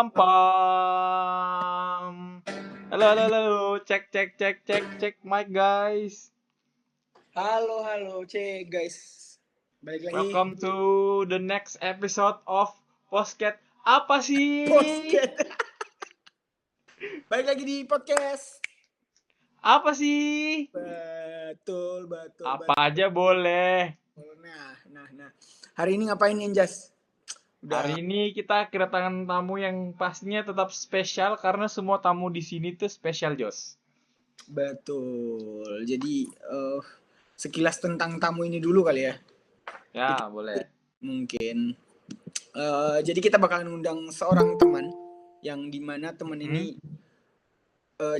pam pam. Halo halo halo, cek mic guys. Halo, cek guys. Balik lagi. Welcome to the next episode of Podcast apa sih? Podcast. Balik lagi di podcast. Apa sih? Betul. Apa aja boleh. Nah. Hari ini ngapain nih, Jas? Hari ini kita kedatangan tamu yang pastinya tetap spesial karena semua tamu di sini tuh spesial, Jos. Betul. Jadi sekilas tentang tamu ini dulu kali ya. Ya, boleh. Mungkin. Jadi kita bakalan undang seorang teman yang dimana teman ini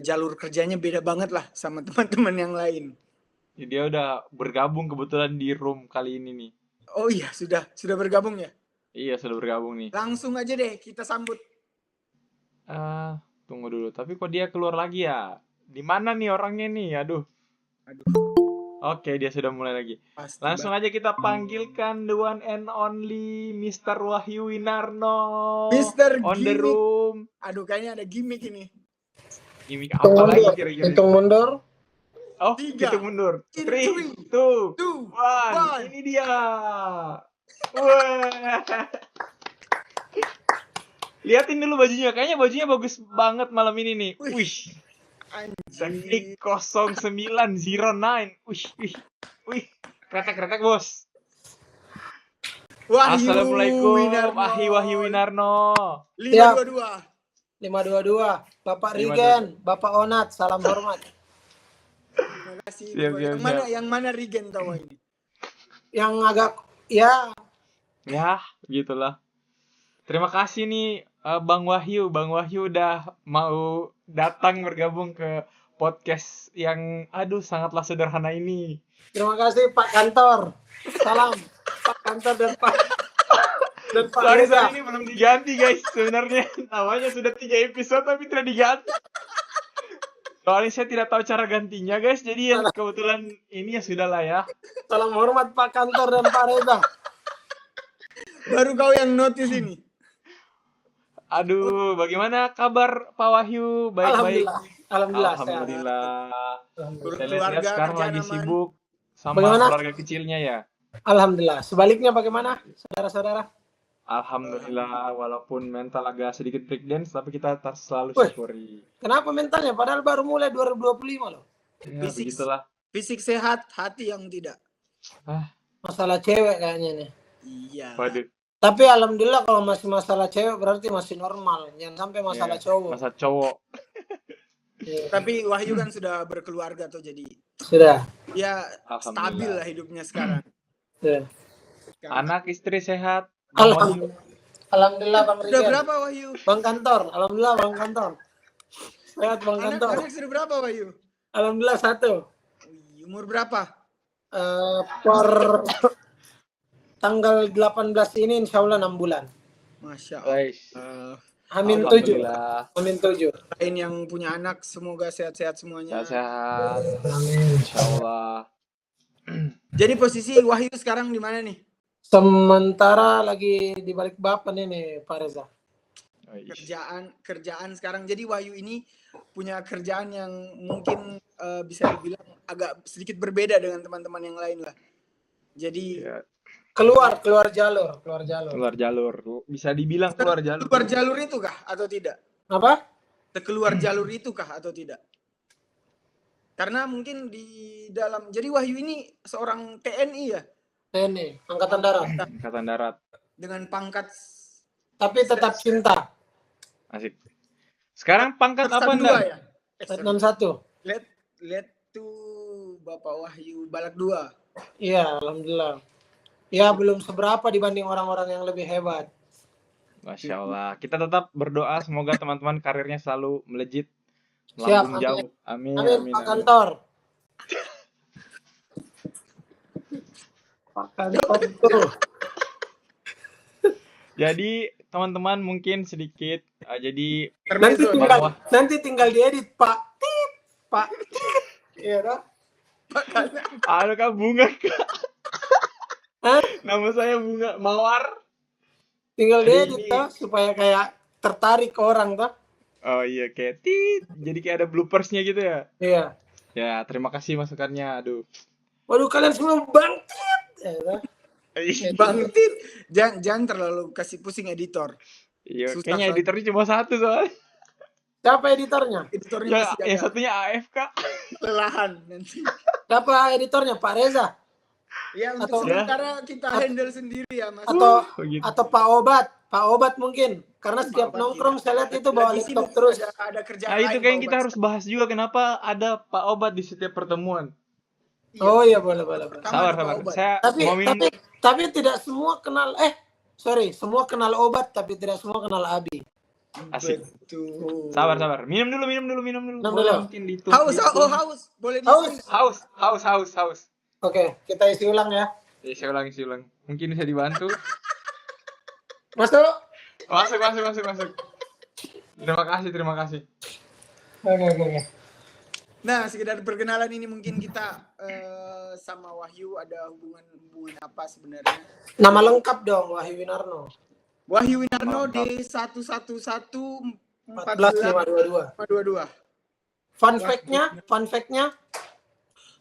jalur kerjanya beda banget lah sama teman-teman yang lain. Dia udah bergabung kebetulan di room kali ini nih. Oh iya, sudah bergabung ya? Iya, sudah bergabung nih. Langsung aja deh kita sambut. Tunggu dulu. Tapi kok dia keluar lagi ya? Di mana nih orangnya nih? Aduh. Oke, dia sudah mulai lagi. Pasti Langsung aja kita panggilkan the one and only Mr. Wahyu Winarno. Mr. On the Gimmick. room. Aduh, kayaknya ada gimmick ini. Gimik apa lagi kira-kira? Hitung mundur. Oh, 3, hitung mundur. 3, 2, 2, 1. Ini dia. Wah. Liatin dulu bajunya. Kayaknya bajunya bagus banget malam ini nih. Wih. Teknik 0909. Wih. Kretek bos. Assalamualaikum. Wahyu Winarno. 522. 522. Bapak Rigen, Bapak Onat, salam hormat. Terima kasih. Siap. Yang mana Rigen tahu ini? Yang agak ya Gitulah. Terima kasih nih Bang Wahyu. Bang Wahyu udah mau datang bergabung ke podcast yang sangatlah sederhana ini. terima kasih Pak Kantor. Salam Pak Kantor dan Pak Sorry, Reza. ini belum diganti guys. Sebenarnya namanya sudah 3 episode tapi tidak diganti. Soalnya saya tidak tahu cara gantinya guys. Jadi ya kebetulan ini ya sudah lah ya. Salam hormat Pak Kantor dan Pak Reza. Baru kau yang notice ini. Aduh, bagaimana kabar Pak Wahyu? Baik-baik. Alhamdulillah. Saya lihat sekarang lagi sibuk sama Bagaimana? keluarga kecilnya ya. Alhamdulillah. Sebaliknya bagaimana, saudara-saudara? Alhamdulillah, walaupun mental agak sedikit breakdance, tapi kita selalu Wih. syukuri. Kenapa mentalnya? Padahal baru mulai 2025 loh. Ya, Fisik. begitulah. Fisik sehat, hati yang tidak. Masalah cewek kayaknya nih. Iya. Waduh. Tapi alhamdulillah kalau masih masalah cewek berarti masih normal. Jangan sampai masalah cowok. Masa cowok. Iya. Tapi Wahyu kan sudah berkeluarga tuh, jadi Sudah. ya Alhamdulillah. stabil lah hidupnya sekarang. Sudah. Anak istri sehat. Alhamdulillah Bang Sudah Rigen. berapa Wahyu? Bang Kantor, alhamdulillah Bang Kantor. Sehat Bang Kantor. Anak sudah berapa Wahyu? Alhamdulillah 1. Wih, umur berapa? Per tanggal 18 ini insya Allah 6 bulan. Masya Allah. Guys. Amin 7. Alhamdulillah. Amin 7. Lain yang punya anak semoga sehat-sehat semuanya. Sehat. Amin. Insyaallah. Jadi posisi Wahyu sekarang di mana nih? Sementara lagi di balik papan ini Pak Reza. Kerjaan sekarang. Jadi Wahyu ini punya kerjaan yang mungkin bisa dibilang agak sedikit berbeda dengan teman-teman yang lain lah. Jadi Ya, Keluar jalur. keluar jalur. Bisa dibilang keluar jalur. keluar jalur itu kah atau tidak? Apa? Keluar jalur itu kah atau tidak? Karena mungkin di dalam, jadi Wahyu ini seorang TNI ya, TNI, Angkatan Darat. Angkatan Darat. dengan pangkat Tapi tetap cinta. Asik. Sekarang pangkat apa Stadium 2 enggak? ya? Setnan 1. Lihat tuh Bapak Wahyu Balak 2. Iya, alhamdulillah. Ya belum seberapa dibanding orang-orang yang lebih hebat. Masya Allah. Kita tetap berdoa semoga teman-teman karirnya selalu melejit, Siap, melambung amin. jauh. Amin. Amin, Pak Kantor. Pak Kantor. Jadi teman-teman mungkin sedikit jadi Nanti tinggal diedit Pak. Tit, Pak. Iya kan? ada Kak Bunga Kak. Hah? Nama saya Bunga Mawar. Tinggal diedit toh supaya kayak tertarik ke orang tuh. Oh iya, kayak tit. Jadi kayak ada bloopersnya gitu ya. Iya. Ya, terima kasih masukannya. Aduh. Waduh, kalian semua bangkit. Ya, tuh. Bang Tit, jangan terlalu kasih pusing editor. Iya, Susah kayaknya soalnya. editornya cuma satu soalnya. Siapa editornya? Editornya Ya, masih yang agak satunya AFK. kelelahan nanti. Siapa editornya? Pak Reza Ya untuk Atau- sementara kita handle sendiri ya Mas. Begitu. atau Pak Obat? Pak Obat mungkin. Karena setiap Obat nongkrong tidak. saya lihat itu bawa Lagi laptop sibuk, terus. ada kerjaan Nah, itu lain, kayaknya Pak kita Obat. harus bahas juga kenapa ada Pak Obat di setiap pertemuan. Iya. Oh iya, boleh. Pertama Sabar, ada Pak sabar. Obat. Saya Tapi mau minum. tapi tidak semua kenal semua kenal Obat tapi tidak semua kenal Abi. Asik. Betul. Sabar. Minum dulu. Minum Boleh dulu. mungkin ditutup. Haus. Boleh Haus. diisi. Haus. Oke, kita isi ulang ya. Ya, saya ulang. Mungkin bisa dibantu. Masuk. Masuk. Terima kasih. Oke. Nah, sekedar perkenalan ini mungkin kita sama Wahyu ada hubungan apa sebenarnya? Nama lengkap dong, Wahyu Winarno. Wahyu Winarno D 1111422. 14522. Fun fact-nya,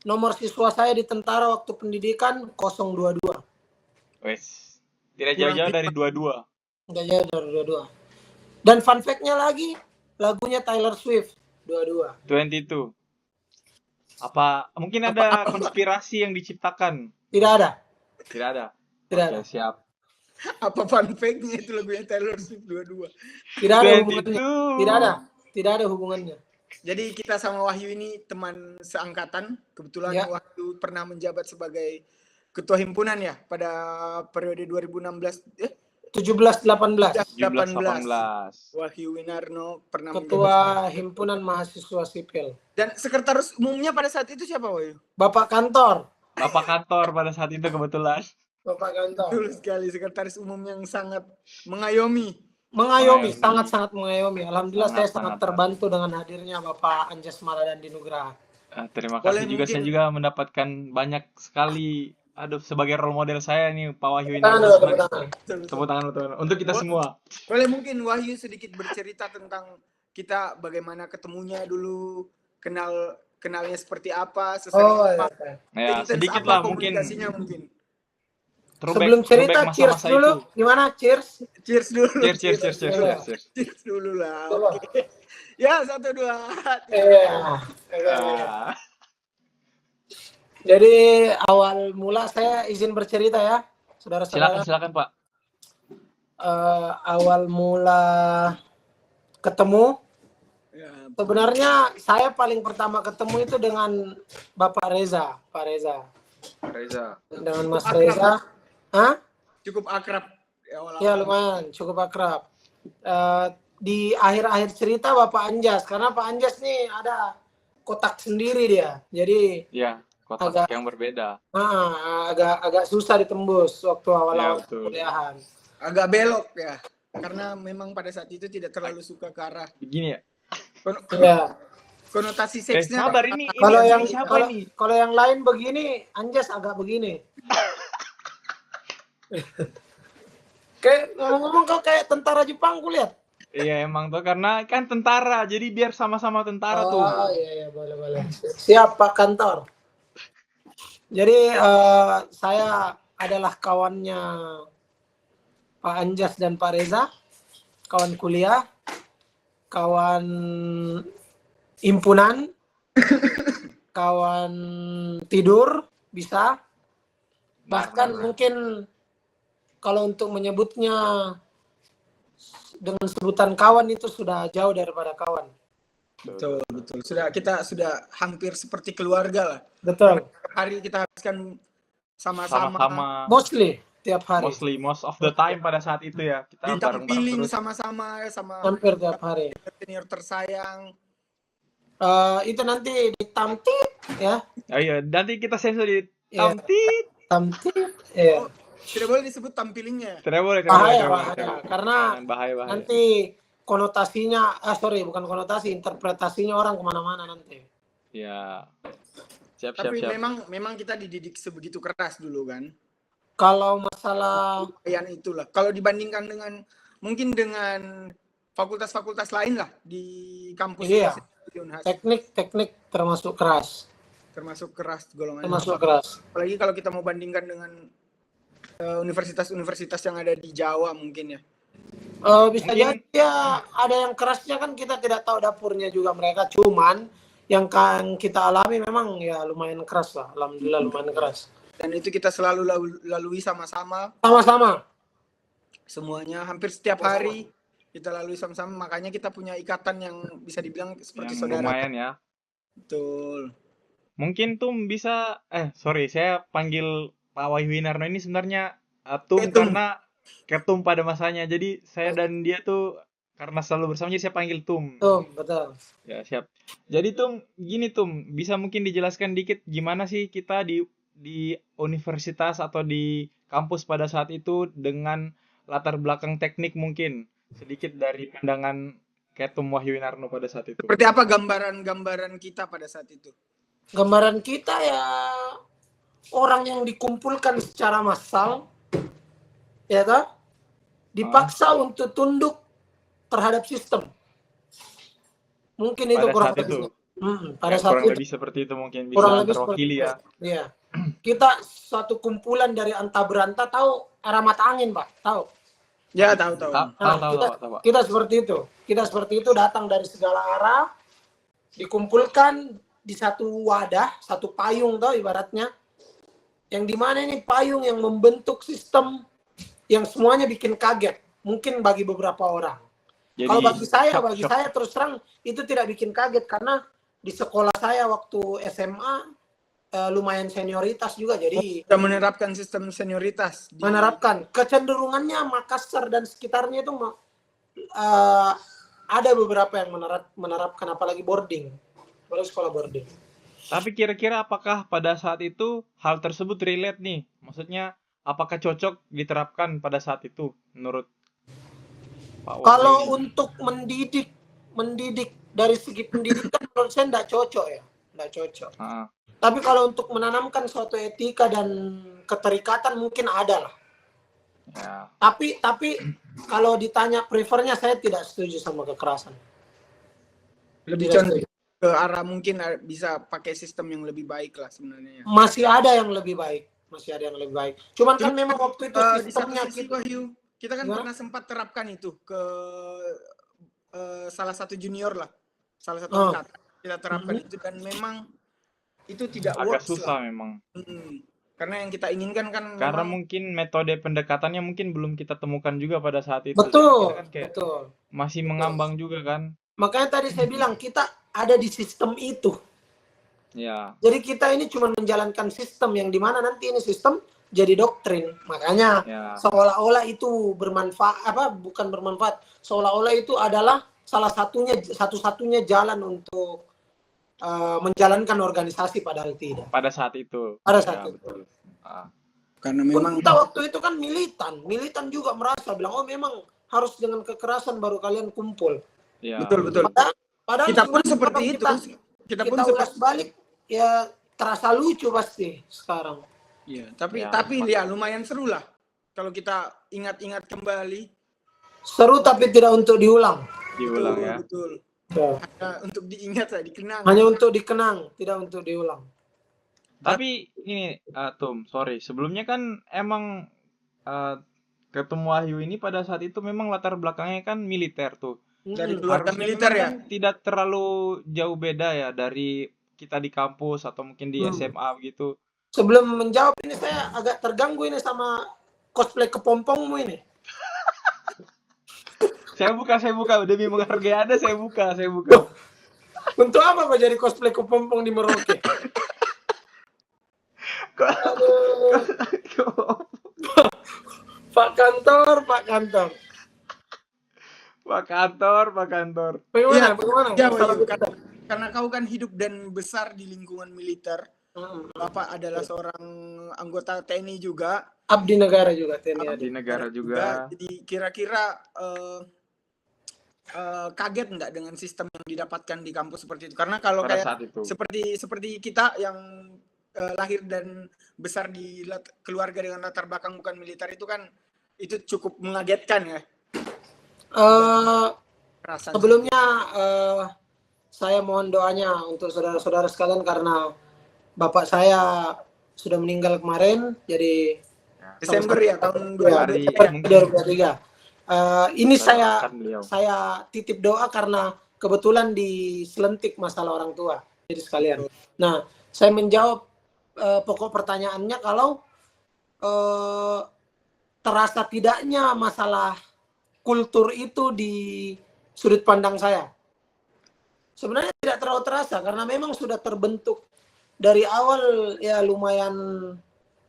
nomor siswa saya di tentara waktu pendidikan 022. Wes. Tidak jauh-jauh dari 22. Enggak jauh dari 22. Dan fun fact-nya lagi, lagunya Taylor Swift 22. 22. Apa mungkin ada konspirasi yang diciptakan? Tidak ada. Oke, siap. Apa fun fact-nya itu lagunya Taylor Swift 22? Tidak ada 22. hubungannya. Tidak ada hubungannya. Jadi kita sama Wahyu ini teman seangkatan. Kebetulan Ya. Wahyu pernah menjabat sebagai ketua himpunan ya pada periode 2016 17-18. 17-18. Wahyu Winarno pernah Ketua Himpunan Mahasiswa Sipil. dan sekretaris umumnya pada saat itu siapa Wahyu? Bapak kantor. Bapak kantor pada saat itu kebetulan. Bapak kantor. Betul sekali, sekretaris umum yang sangat mengayomi. Mengayomi, sangat-sangat mengayomi. Alhamdulillah saya Sangat. sangat terbantu dengan hadirnya Bapak Anjas Mala dan Dinugraha. Terima Boleh kasih juga. mungkin- Saya juga mendapatkan banyak sekali. Aduh, sebagai role model saya nih Pak Wahyu ini. Tepuk tangan. Tepuk tangan untuk kita semua. Boleh mungkin Wahyu sedikit bercerita tentang kita bagaimana ketemunya dulu, kenalnya seperti apa, sesering Oh, apa, iya. Ya, intens sedikit apa lah mungkin. komunikasinya mungkin. Sebelum cerita, cheers dulu. Gimana? Cheers. Cheers dulu. Cheers. Cheers dulu lah. Oke. Ya, 1, 2, 3. Iya. Jadi awal mula saya izin bercerita ya, saudara-saudara. Silakan Pak. Awal mula ketemu, Ya, sebenarnya saya paling pertama ketemu itu dengan Bapak Reza, Pak Reza, Reza. dengan Mas Reza. Hah? cukup akrab awal-awal. Ya lumayan, cukup akrab. Di akhir-akhir cerita Bapak Anjas, karena Pak Anjas nih ada kotak sendiri dia, jadi Ya, kotak yang berbeda. agak susah ditembus waktu awal-awal Ya, betul. kuliahan. Agak belok ya. Karena memang pada saat itu tidak terlalu suka ke arah Begini ya. Ya. konotasi seksnya. Sabar ini. Kalau yang siapa ini? kalau yang lain begini, Anjas agak begini. Kayak ngomong-ngomong kau kayak tentara Jepang kulihat. Iya emang tuh karena kan tentara, jadi biar sama-sama tentara tuh. Oh iya boleh. Siap Pak Kantor. Jadi saya adalah kawannya Pak Anjas dan Pak Reza, kawan kuliah, kawan himpunan, kawan tidur bisa, bahkan mungkin kalau untuk menyebutnya dengan sebutan kawan itu sudah jauh daripada kawan. Betul. Kita sudah hampir seperti keluarga lah. Betul. Hari kita habiskan sama-sama. Mostly tiap hari. Most of the time pada saat itu ya kita Bintang bareng-bareng piling terus. sama-sama sama Hampir tiap hari. senior tersayang. Itu nanti di tamtit ya. Oh iya, nanti kita sensor di Iya. Tamtit. Iya. Tidak boleh disebut tampilingnya. Tidak boleh. Bahaya. Karena Bahaya. nanti konotasinya, bukan konotasi, interpretasinya orang kemana-mana nanti. Ya. Siap. Tapi memang kita dididik sebegitu keras dulu kan. Kalau masalah Yang itulah. Kalau dibandingkan dengan mungkin dengan fakultas-fakultas lain lah di kampus Iya. kita di Unhas. Teknik termasuk keras. Termasuk keras golongannya. Termasuk keras. Apalagi kalau kita mau bandingkan dengan universitas-universitas yang ada di Jawa mungkin ya. Bisa Mungkin- jadi ya ada yang kerasnya kan kita tidak tahu dapurnya juga mereka. Cuman yang kan kita alami memang ya lumayan keras lah. Alhamdulillah lumayan keras. Dan itu kita selalu lalui sama-sama. Sama-sama. Semuanya hampir setiap hari kita lalui sama-sama. Makanya kita punya ikatan yang bisa dibilang seperti Yang saudara. lumayan ya. Betul. Mungkin Tum bisa saya panggil Pak Wahyu Winarno ini sebenarnya Tum Ketum. karena ketum pada masanya. Jadi saya dan dia tuh karena selalu bersama jadi saya panggil Tum. Tuh, betul. Ya, siap. Jadi Tum, gini Tum, bisa mungkin dijelaskan dikit gimana sih kita di universitas atau di kampus pada saat itu dengan latar belakang teknik mungkin sedikit dari pandangan Ketum Wahyu Winarno pada saat itu. Seperti apa gambaran kita pada saat itu? Gambaran kita ya orang yang dikumpulkan secara massal, ya toh, dipaksa untuk tunduk terhadap sistem. Mungkin itu Pada kurang saat itu. pada Ya, saat kurang itu lebih seperti itu mungkin kurang bisa lebih terwakili seperti ya. itu. Iya. Kita suatu kumpulan dari anta beranta, tahu arah mata angin, Pak? Tahu? Ya, tahu. Tahu. Kita seperti itu. Kita seperti itu, datang dari segala arah, dikumpulkan di satu wadah, satu payung tau ibaratnya. Yang dimana ini payung yang membentuk sistem yang semuanya bikin kaget. Mungkin bagi beberapa orang. Jadi, Kalau bagi shock. saya terus terang itu tidak bikin kaget karena di sekolah saya waktu SMA lumayan senioritas juga, jadi Kita menerapkan sistem senioritas. menerapkan kecenderungannya Makassar dan sekitarnya itu ada beberapa yang menerapkan apalagi boarding, apalagi sekolah boarding. Tapi kira-kira apakah pada saat itu hal tersebut relate nih? Maksudnya apakah cocok diterapkan pada saat itu menurut Pak Wahyu? Kalau untuk mendidik dari segi pendidikan menurut saya tidak cocok ya, tidak cocok. Tapi kalau untuk menanamkan suatu etika dan keterikatan mungkin ada lah. Ya. Tapi kalau ditanya prefernya saya tidak setuju sama kekerasan. Lebih Tidak condong setuju. ke arah mungkin bisa pakai sistem yang lebih baik lah sebenarnya. Masih ada yang lebih baik, Cuman kan memang waktu itu Di satu sistemnya sisi Wahyu, kita kan Ya. pernah sempat terapkan itu ke salah satu junior lah, salah satu angkatan kita terapkan itu dan memang itu tidak Agak works susah lah. memang. Karena yang kita inginkan kan Karena memang mungkin metode pendekatannya mungkin belum kita temukan juga pada saat itu. betul, Kita kan kayak betul. masih mengambang juga kan. Makanya tadi saya bilang kita ada di sistem itu. Ya. Jadi kita ini cuma menjalankan sistem yang dimana nanti ini sistem jadi doktrin. Makanya Ya. seolah-olah itu bermanfaat, bukan bermanfaat, seolah-olah itu adalah satu-satunya jalan untuk menjalankan organisasi, padahal tidak. Pada saat itu. Pada saat itu. Betul. karena Pun memang kita waktu itu kan militan juga merasa bilang memang harus dengan kekerasan baru kalian kumpul. Ya. betul. Padahal Kita pun juga seperti kalau itu. Kita pun kita ulas seperti balik ya terasa lucu pasti sekarang. Iya, tapi Ya, ya lumayan seru lah kalau kita ingat-ingat kembali. Seru tapi tidak untuk diulang. Diulang ya. Betul. Ya. Hanya untuk diingat lah, dikenang. Hanya untuk dikenang, tidak untuk diulang. Tapi ini Tum, sorry. Sebelumnya kan emang Ketum Wahyu ini pada saat itu memang latar belakangnya kan militer tuh. Dari keluarga Harusnya militer memang ya. kan tidak terlalu jauh beda ya dari kita di kampus atau mungkin di SMA gitu. Sebelum menjawab ini saya agak terganggu ini sama cosplay kepompongmu ini. Saya buka demi menghargai Anda, saya buka. Untuk apa kau jadi cosplay kepompong di Merauke? Pak kantor. Pak kantor. Bagaimana? Ya, Salah Wahyu, kita. karena kau kan hidup dan besar di lingkungan militer. Bapak adalah seorang anggota TNI juga. Abdi negara juga TNI. Di negara juga. Jadi kira-kira kaget enggak dengan sistem yang didapatkan di kampus seperti itu? Karena kalau Pada kayak saat itu. seperti kita yang lahir dan besar di keluarga dengan latar belakang bukan militer itu kan itu cukup mengagetkan ya. Perasaan Sebelumnya saya mohon doanya untuk saudara-saudara sekalian karena bapak saya sudah meninggal kemarin, jadi Desember ya tahun Hari 2023. mungkin 2023. Ini saya saya doakan beliau. titip doa karena kebetulan diselentik masalah orang tua. Jadi sekalian. Nah, saya menjawab pokok pertanyaannya kalau terasa tidaknya masalah kultur itu di sudut pandang saya. Sebenarnya tidak terlalu terasa karena memang sudah terbentuk dari awal ya lumayan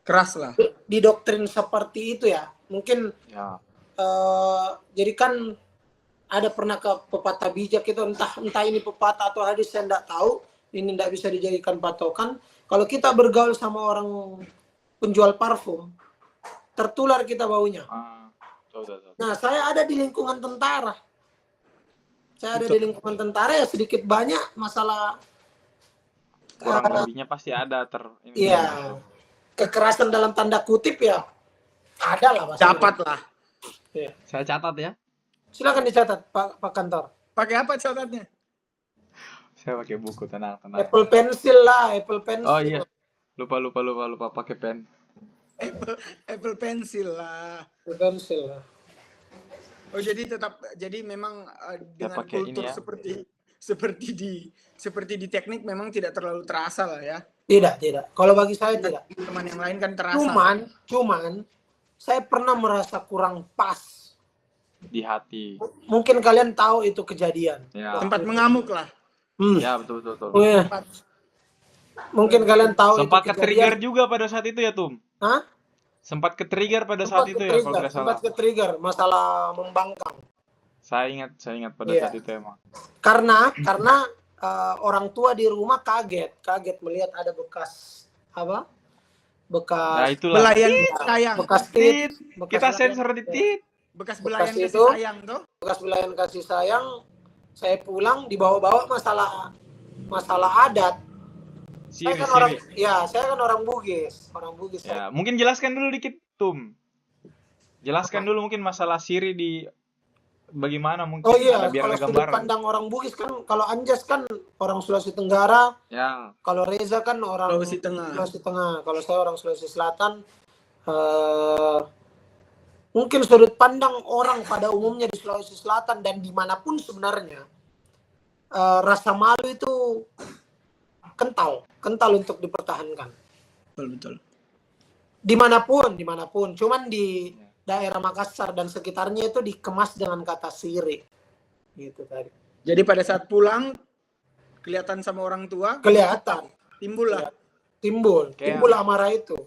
Keras lah. didoktrin seperti itu ya. Mungkin Ya. jadi kan ada pernah ke pepatah bijak itu entah ini pepatah atau hadis saya tidak tahu, ini tidak bisa dijadikan patokan. Kalau kita bergaul sama orang penjual parfum, tertular kita baunya. Tahu. Nah, saya ada di lingkungan tentara. Ya sedikit banyak masalah Kurang lebihnya pasti ada iya, kekerasan dalam tanda kutip ya ada lah Mas. Dapat lah. Ya. Saya catat ya. Silakan dicatat Pak Kantor. Pakai apa catatnya? Saya pakai buku, tenang. Apple Pencil lah, Apple Pencil. Oh iya. Lupa pakai pen. Apple Pencil lah. Apple Pencil lah. Oh jadi memang dengan pakai kultur ini ya. seperti di teknik memang tidak terlalu terasa lah ya. Tidak. Kalau bagi saya tidak. Teman yang lain kan terasa. Cuman saya pernah merasa kurang pas. Di hati. Mungkin kalian tahu itu kejadian. Ya. Tempat mengamuk lah. Ya, betul. Oh, ya. Mungkin kalian tahu Sempat itu ke-trigger kejadian. juga pada saat itu ya, Tum? Hah? Sempat ke-trigger pada saat itu ya, kalau nggak salah. Sempat ke-trigger masalah membangkang. Saya ingat pada Iya. saat itu emang. Karena orang tua di rumah kaget melihat ada bekas Nah, bekas itulah. Belayan sayang. bekas tit, Kita sensor di tit. Bekas belayan bekas kasih itu. sayang tuh. bekas belayan kasih sayang. Saya pulang dibawa-bawa masalah adat. Saya kan orang Bugis. Ya, mungkin jelaskan dulu dikit, Tum. Jelaskan dulu mungkin masalah siri di bagaimana mungkin Oh iya, biar kalau ada sudut gambaran. pandang orang Bugis kan, kalau Anjas kan orang Sulawesi Tenggara, Ya. kalau Reza kan orang Sulawesi Tengah. Kalau saya orang Sulawesi Selatan, mungkin sudut pandang orang pada umumnya di Sulawesi Selatan dan dimanapun sebenarnya, rasa malu itu kental untuk dipertahankan. Betul. Dimanapun. Cuman di daerah Makassar dan sekitarnya itu dikemas dengan kata siri. Gitu tadi. Jadi pada saat pulang kelihatan sama orang tua, Kelihatan. timbul Timbul amarah itu.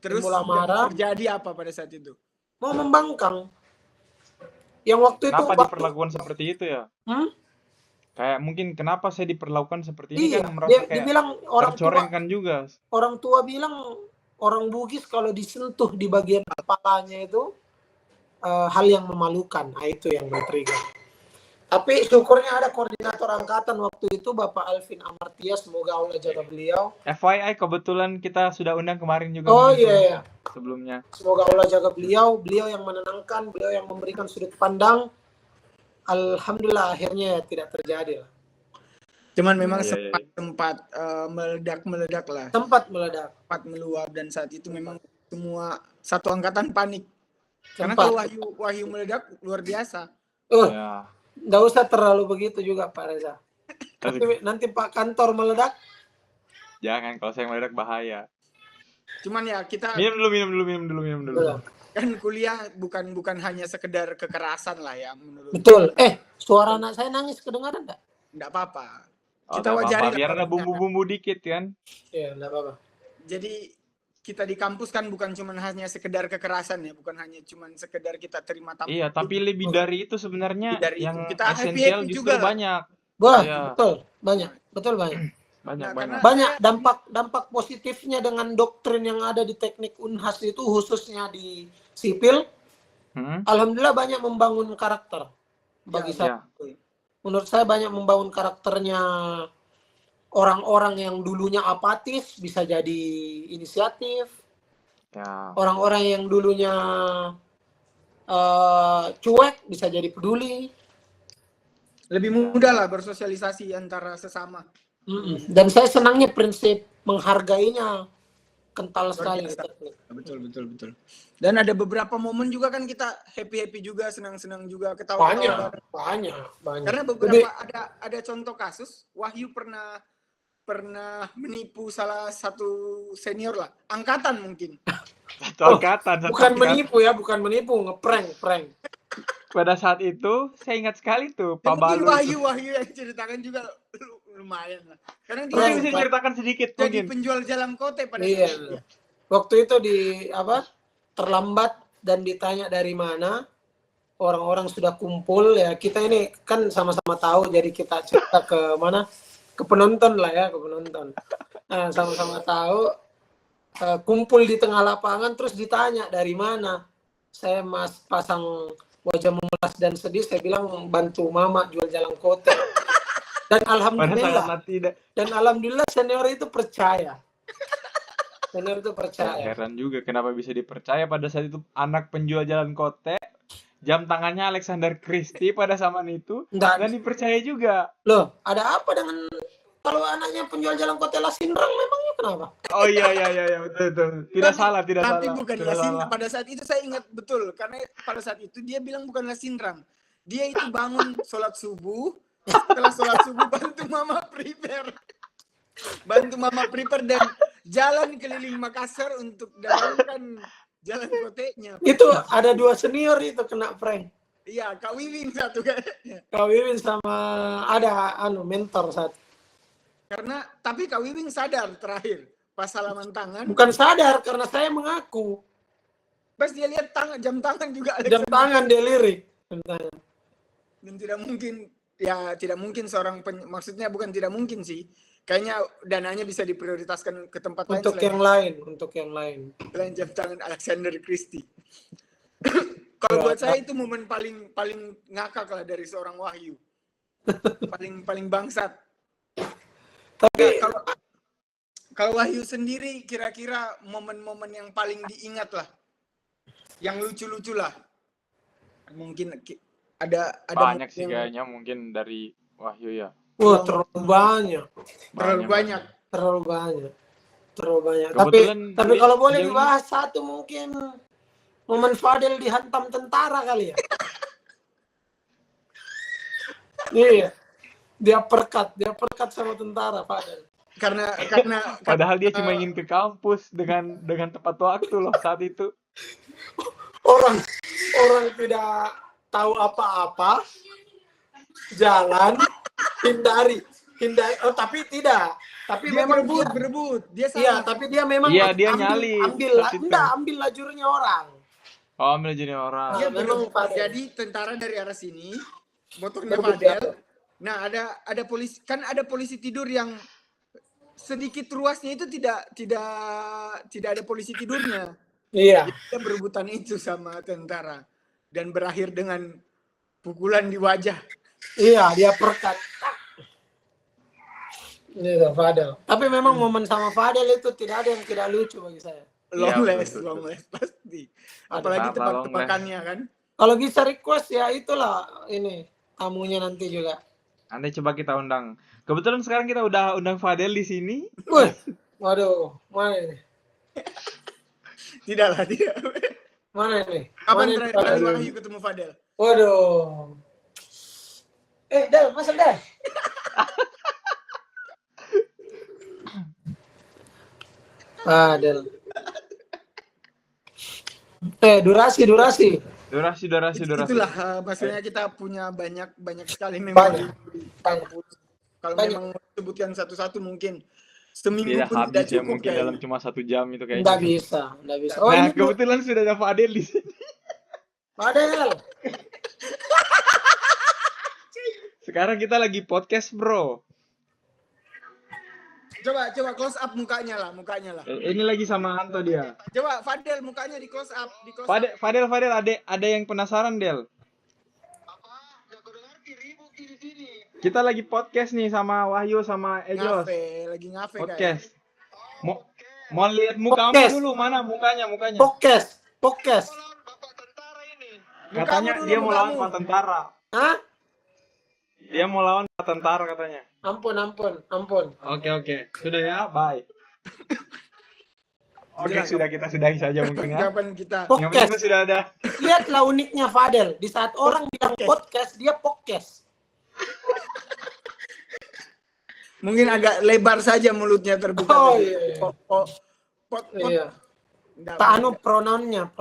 terus timbul amarah. terjadi apa pada saat itu? Mau membangkang. Yang waktu itu Kenapa diperlakukan seperti itu ya? Kayak mungkin kenapa saya diperlakukan seperti ini Iya, kan merasa kayak dibilang tercorengkan juga. orang tua bilang orang Bugis kalau disentuh di bagian kepalanya itu hal yang memalukan. Nah, itu yang men-trigger. Tapi syukurnya ada koordinator angkatan waktu itu Bapak Alvin Amartia, semoga Allah jaga beliau. FYI kebetulan kita sudah undang kemarin juga. Oh iya. Sebelumnya. Semoga Allah jaga beliau yang menenangkan, beliau yang memberikan sudut pandang. Alhamdulillah akhirnya tidak terjadi lah. Cuman memang Iya. sempat meledak lah. Sempat meledak. Sempat meluap dan saat itu memang semua satu angkatan panik. Karena Sempat. kalau Wahyu meledak luar biasa. Ya. Nggak usah terlalu begitu juga Pak Reza. Nanti Pak Kantor meledak. Jangan, kalau saya meledak bahaya. Cuman ya kita Minum dulu. kan kuliah bukan hanya sekedar kekerasan lah ya menurut. Betul. Suara anak saya nangis kedengaran enggak? Enggak apa-apa. Oh, Kita nggak wajari apa-apa, biar ada bumbu-bumbu dikit kan. Iya, enggak apa-apa. Jadi kita di kampus kan bukan cuma hanya sekedar kekerasan ya, bukan hanya cuma sekedar kita terima tamu. Iya, tapi lebih dari itu sebenarnya Dari yang itu. Kita esensial happy justru juga lah. banyak. Wah, Iya. betul. Banyak. Nah, Banyak dampak positifnya dengan doktrin yang ada di teknik Unhas itu khususnya di sipil. Alhamdulillah banyak membangun karakter bagi saya. Menurut saya banyak membangun karakternya orang-orang yang dulunya apatis bisa jadi inisiatif. Ya. Orang-orang yang dulunya cuek bisa jadi peduli. Lebih mudah lah bersosialisasi antara sesama. Dan saya senangnya prinsip menghargainya kental sekali. Betul. Dan ada beberapa momen juga kan kita happy juga, senang juga, ketawa-ketawa. Banyak. Karena beberapa ada contoh kasus, Wahyu pernah menipu salah satu senior lah, angkatan mungkin. Angkatan. Bukan menipu, ngeprank. Pada saat itu saya ingat sekali tuh Pak Mungkin Balu. Wahyu yang ceritakan juga lumayan lah. Karena dia Mungkin bisa ceritakan sedikit jadi mungkin. penjual jalan kote pada Iya. saat itu. Waktu itu terlambat dan ditanya dari mana, orang-orang sudah kumpul ya. Kita ini kan sama-sama tahu, jadi kita cerita ke mana, ke penonton lah ya, ke penonton. Nah, sama-sama tahu, kumpul di tengah lapangan terus ditanya dari mana. Saya pasang wajah memelas dan sedih, saya bilang bantu mama jual jalan kote. Dan alhamdulillah senior itu percaya. Heran juga kenapa bisa dipercaya pada saat itu anak penjual jalan kote, jam tangannya Alexander Christie pada zaman itu, dan dipercaya juga. Loh, ada apa dengan kalau anaknya penjual jalan kote Lasindrang memangnya kenapa? Oh iya betul. Tidak salah. Tapi bukan Lasindrang. Pada saat itu saya ingat betul karena pada saat itu dia bilang bukan Lasindrang. Dia itu bangun sholat subuh, setelah sholat subuh bantu mama prepare dan jalan keliling Makassar untuk dapatkan jalan kotenya. Itu ada 2 senior itu kena prank. Iya, Kak Wiwin satu kayaknya. Kak Wiwin sama ada mentor satu. Tapi Kak Wiwin sadar terakhir pas salaman tangan. Bukan sadar karena saya mengaku. Pas dia lihat jam tangan juga. Jam tangan dia lirik. Dan tidak mungkin seorang maksudnya bukan tidak mungkin sih. Kayaknya dananya bisa diprioritaskan ke tempat untuk lain. Untuk yang lain. Selain jam tangan Alexander Christie. Kalau buat saya itu momen paling ngakak lah dari seorang Wahyu. paling bangsat. Tapi kalau Wahyu sendiri kira-kira momen-momen yang paling diingat lah. Yang lucu-lucu lah. Mungkin ada banyak sih kayaknya mungkin dari Wahyu ya. Wah, terlalu banyak. Tapi kalau boleh dibahas satu mungkin momen Fadel dihantam tentara kali ya. Iya. Dia perkat sama tentara Fadel. Karena padahal dia cuma ingin ke kampus dengan tepat waktu loh saat itu. Orang tidak tahu apa-apa, jalan hindari. Tapi tidak. Tapi dia memang berebut. Dia salah. Iya, tapi dia memang ambil lajurnya orang. Oh, ambil lajurnya orang. Dia berebut. Jadi tentara dari arah sini, motornya Fadel. Nah, ada polisi tidur yang sedikit ruasnya itu tidak ada polisi tidurnya. Iya. Dia berebutan itu sama tentara dan berakhir dengan pukulan di wajah. Iya, dia perkat. Ini Fadel. Tapi memang momen sama Fadel itu tidak ada yang tidak lucu bagi saya. Long last pasti. Apalagi tebak-tebakannya kan. Kalau bisa request ya itulah ini tamunya nanti juga. Nanti coba kita undang. Kebetulan sekarang kita udah undang Fadel di sini. Waduh, mana ini? Tidak. Mana ini? Kapan terakhir kali Wahyu ketemu Fadel? Waduh. Del, masuk Del. Fadel. Durasi. Itulah maksudnya kita punya banyak sekali memori. Kalau memang sebutkan satu-satu mungkin seminggu tidak pun habis tidak cukup ya, mungkin dalam cuma 1 jam itu kayaknya. Nggak bisa. Nah, kebetulan sudah ada Fadel di sini. Fadel. Sekarang kita lagi podcast, bro. Coba close up mukanya lah. Ini lagi sama Anto dia. Coba Fadel mukanya di close up. Fadel, ada yang penasaran, Del. Kita lagi podcast nih sama Wahyu sama Ejos. Lagi ngafe podcast. Mau lihat mukamu dulu, mana mukanya? Podcast. Katanya dia mau lawan Pak Tentara. Hah? Dia mau lawan tentara katanya. Ampun. Oke. Sudah ya, bye. Oke, Jelas. sudah kita sudahi saja mungkin ya. Kapan kita Yang penting Podcast. sudah ada. Lihatlah uniknya Fadel. Di saat orang bilang podcast, dia podcast. mungkin agak lebar saja mulutnya terbuka. Oh, tadi. iya. Pot. Iya. Nggak, Tak anu pronounnya.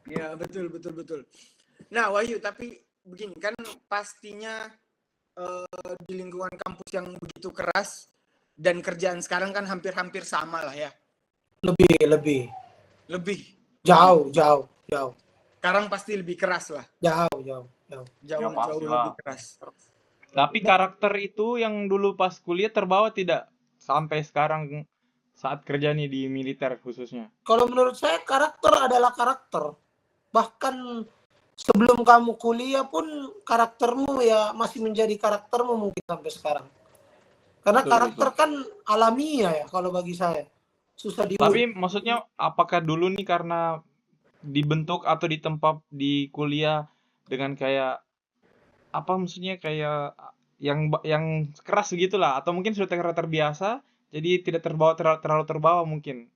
Ya, betul. Nah, Wahyu, tapi begini kan pastinya di lingkungan kampus yang begitu keras dan kerjaan sekarang kan hampir-hampir sama lah ya. Lebih. Jauh. Sekarang pasti lebih keras lah. Jauh. Jauh pasti lah. lebih keras. Tapi karakter itu yang dulu pas kuliah terbawa tidak sampai sekarang saat kerja nih di militer khususnya. Kalau menurut saya karakter adalah karakter. Bahkan sebelum kamu kuliah pun karaktermu ya masih menjadi karaktermu mungkin sampai sekarang. Karena Betul, karakter kan alamiah ya kalau bagi saya. Susah diubah. Tapi maksudnya apakah dulu nih karena dibentuk atau ditempa di kuliah dengan kayak apa maksudnya kayak yang keras gitulah atau mungkin sudah terbiasa jadi tidak terlalu terbawa mungkin.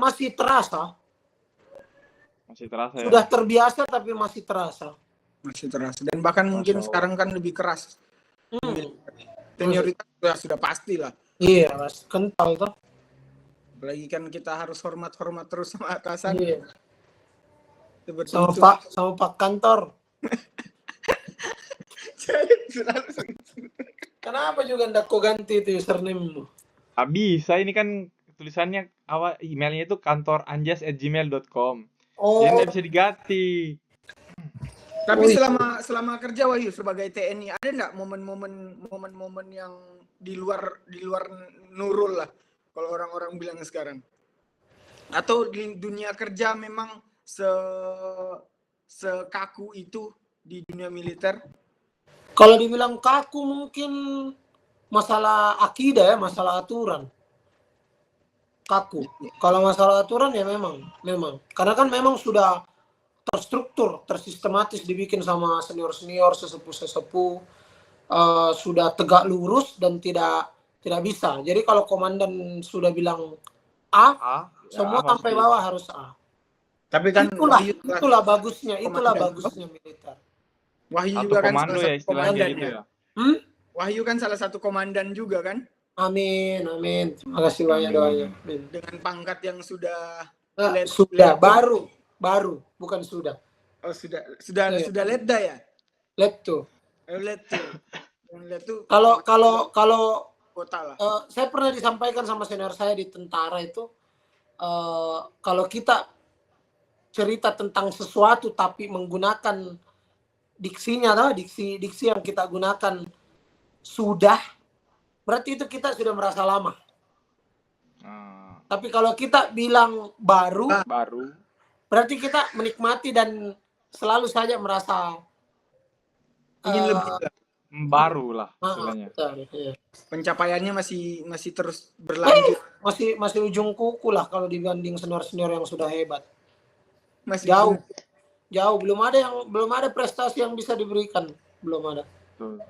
Masih terasa. Masih terasa ya. Sudah terbiasa tapi masih terasa. Masih terasa. Dan bahkan mungkin Allah. sekarang kan lebih keras. Senioritas sudah pasti lah. Iya, mas. Kental tuh. Apalagi kan kita harus hormat terus sama atasan. Iya. Seperti Sama itu. sama Pak Kantor. Kenapa juga ndak kau ganti itu username-mu? Bisa ini kan tulisannya awal emailnya itu kantoranjas@gmail.com. Oh, Jadi nggak bisa diganti. Tapi Wih. selama kerja Wahyu sebagai TNI ada nggak momen-momen yang di luar Nurul lah kalau orang-orang bilang sekarang? Atau di dunia kerja memang sekaku itu di dunia militer? kalau dibilang kaku mungkin masalah akidah ya, masalah aturan. Kaku. Kalau masalah aturan ya memang. Karena kan memang sudah terstruktur, tersistematis dibikin sama senior-senior, sesepuh-sesepuh, sudah tegak lurus dan tidak bisa. Jadi kalau komandan sudah bilang A, semua pasti. sampai bawah harus A. Tapi kan Itulah bagusnya komandan. militer. Wahyu Atau juga kan komando salah ya satu istilahnya komandan gitu ya. ya. Wahyu kan salah satu komandan juga kan, Amin. Terima kasih banyak doanya. Amin. dengan pangkat yang sudah Sudah baru, bukan sudah. Oh sudah Iya. sudah letda ya? Let tuh. Let tuh Kalau kota lah. saya pernah disampaikan sama senior saya di tentara itu, kalau kita cerita tentang sesuatu tapi menggunakan diksinya, diksi yang kita gunakan sudah, berarti itu kita sudah merasa lama. Tapi kalau kita bilang baru, berarti kita menikmati dan selalu saja merasa Ingin lebih lah. Baru lah istilahnya. Iya. Pencapaiannya masih terus berlanjut. Masih ujung kuku lah kalau dibanding senior yang sudah hebat. Masih Jauh, belum ada prestasi yang bisa diberikan, belum ada. Betul.